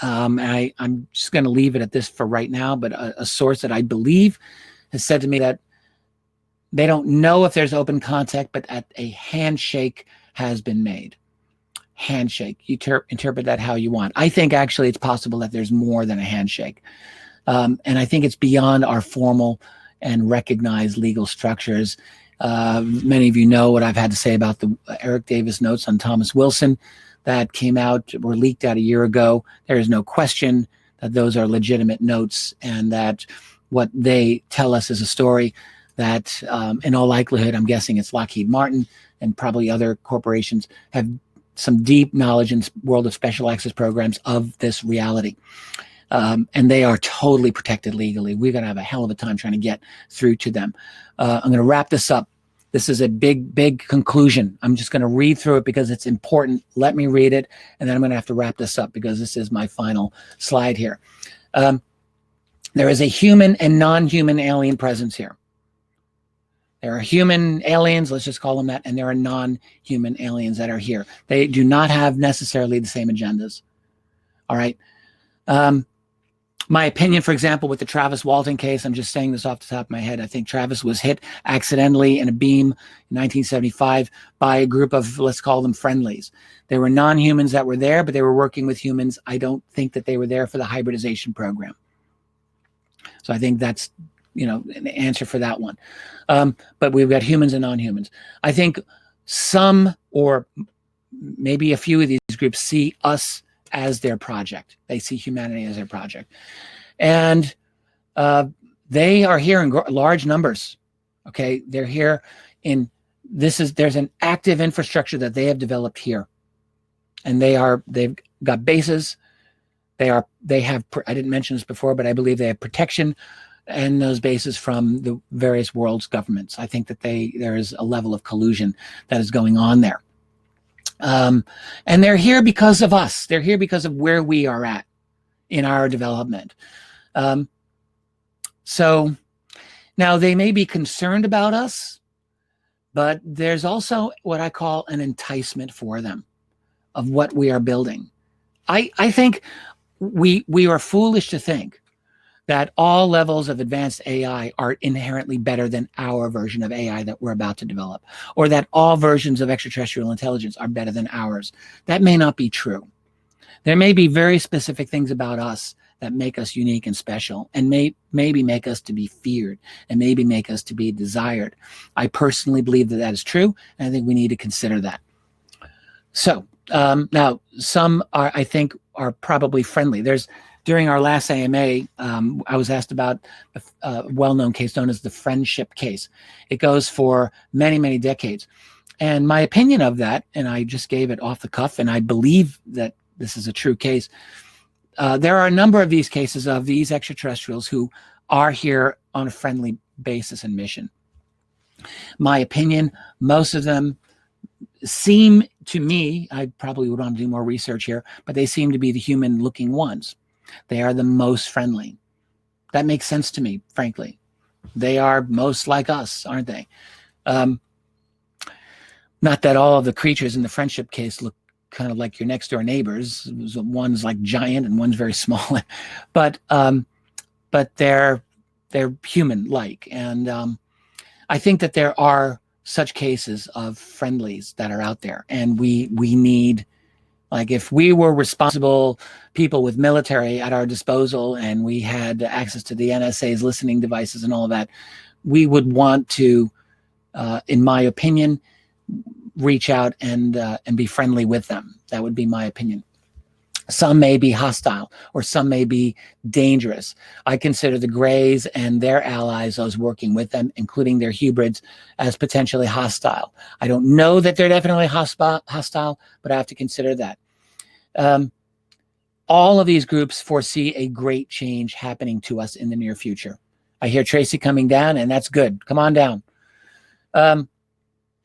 I'm just going to leave it at this for right now, but a source that I believe has said to me that they don't know if there's open contact, but a handshake has been made. Handshake. You interpret that how you want. I think actually it's possible that there's more than a handshake. And I think it's beyond our formal and recognized legal structures. Many of you know what I've had to say about the Eric Davis notes on Thomas Wilson that came out, were leaked out a year ago. There is no question that those are legitimate notes, and that what they tell us is a story that in all likelihood, I'm guessing it's Lockheed Martin and probably other corporations have some deep knowledge in the world of special access programs of this reality. And they are totally protected legally. We're going to have a hell of a time trying to get through to them. I'm going to wrap this up. This is a big, big conclusion. I'm just going to read through it because it's important. Let me read it, and then I'm going to have to wrap this up because this is my final slide here. There is a human and non-human alien presence here. There are human aliens, let's just call them that, and there are non-human aliens that are here. They do not have necessarily the same agendas. All right. My opinion, for example, with the Travis Walton case, I'm just saying this off the top of my head. I think Travis was hit accidentally in a beam in 1975 by a group of, let's call them friendlies. There were non-humans that were there, but they were working with humans. I don't think that they were there for the hybridization program. So I think that's, an answer for that one. But we've got humans and non-humans. I think some, or maybe a few of these groups, see us as their project. They see humanity as their project. And they are here in large numbers. Okay. They're here there's an active infrastructure that they have developed here. And they've got bases. They have, I didn't mention this before, but I believe they have protection and those bases from the various world's governments. I think that there is a level of collusion that is going on there. And they're here because of us. They're here because of where we are at in our development. So now they may be concerned about us, but there's also what I call an enticement for them of what we are building. I think we are foolish to think that all levels of advanced AI are inherently better than our version of AI that we're about to develop, or that all versions of extraterrestrial intelligence are better than ours. That may not be true. There may be very specific things about us that make us unique and special, and maybe make us to be feared, and maybe make us to be desired. I personally believe that is true, and I think we need to consider that. So now, some I think are probably friendly. During our last AMA, I was asked about a well-known case known as the friendship case. It goes for many, many decades. And my opinion of that, and I just gave it off the cuff, and I believe that this is a true case. There are a number of these cases of these extraterrestrials who are here on a friendly basis and mission. My opinion, most of them seem to me, I probably would want to do more research here, but they seem to be the human looking ones. They are the most friendly. That makes sense to me, frankly. They are most like us, aren't they? Not that all of the creatures in the friendship case look kind of like your next door neighbors. One's like giant and one's very small, but they're human like. And I think that there are such cases of friendlies that are out there, and we need, like, if we were responsible people with military at our disposal and we had access to the NSA's listening devices and all of that, we would want to, in my opinion, reach out and be friendly with them. That would be my opinion. Some may be hostile, or some may be dangerous. I consider the Greys and their allies, those working with them, including their hybrids, as potentially hostile. I don't know that they're definitely hostile, but I have to consider that. All of these groups foresee a great change happening to us in the near future. I hear Tracy coming down, and that's good. Come on down.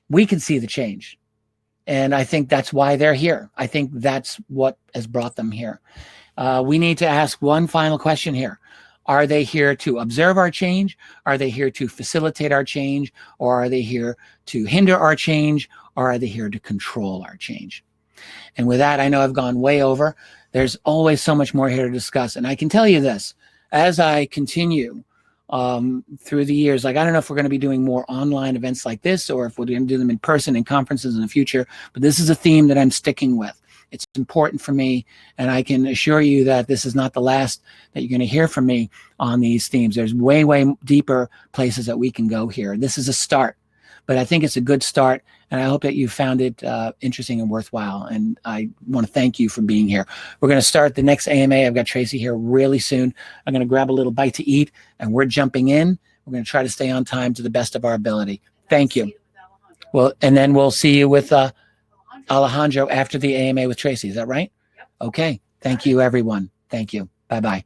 We can see the change. And I think that's why they're here. I think that's what has brought them here. We need to ask one final question here. Are they here to observe our change? Are they here to facilitate our change? Or are they here to hinder our change? Or are they here to control our change? And with that, I know I've gone way over. There's always so much more here to discuss. And I can tell you this, as I continue through the years, like, I don't know if we're going to be doing more online events like this, or if we're going to do them in person in conferences in the future, but this is a theme that I'm sticking with. It's important for me, and I can assure you that this is not the last that you're going to hear from me on these themes. There's way, way deeper places that we can go here. This is a start, but I think it's a good start, and I hope that you found it interesting and worthwhile, and I want to thank you for being here. We're going to start the next AMA. I've got Tracy here really soon. I'm going to grab a little bite to eat, and we're jumping in. We're going to try to stay on time to the best of our ability. Thank you. Well, and then we'll see you with Alejandro after the AMA with Tracy. Is that right? Yep. Okay. Thank you, everyone. Thank you. Bye-bye.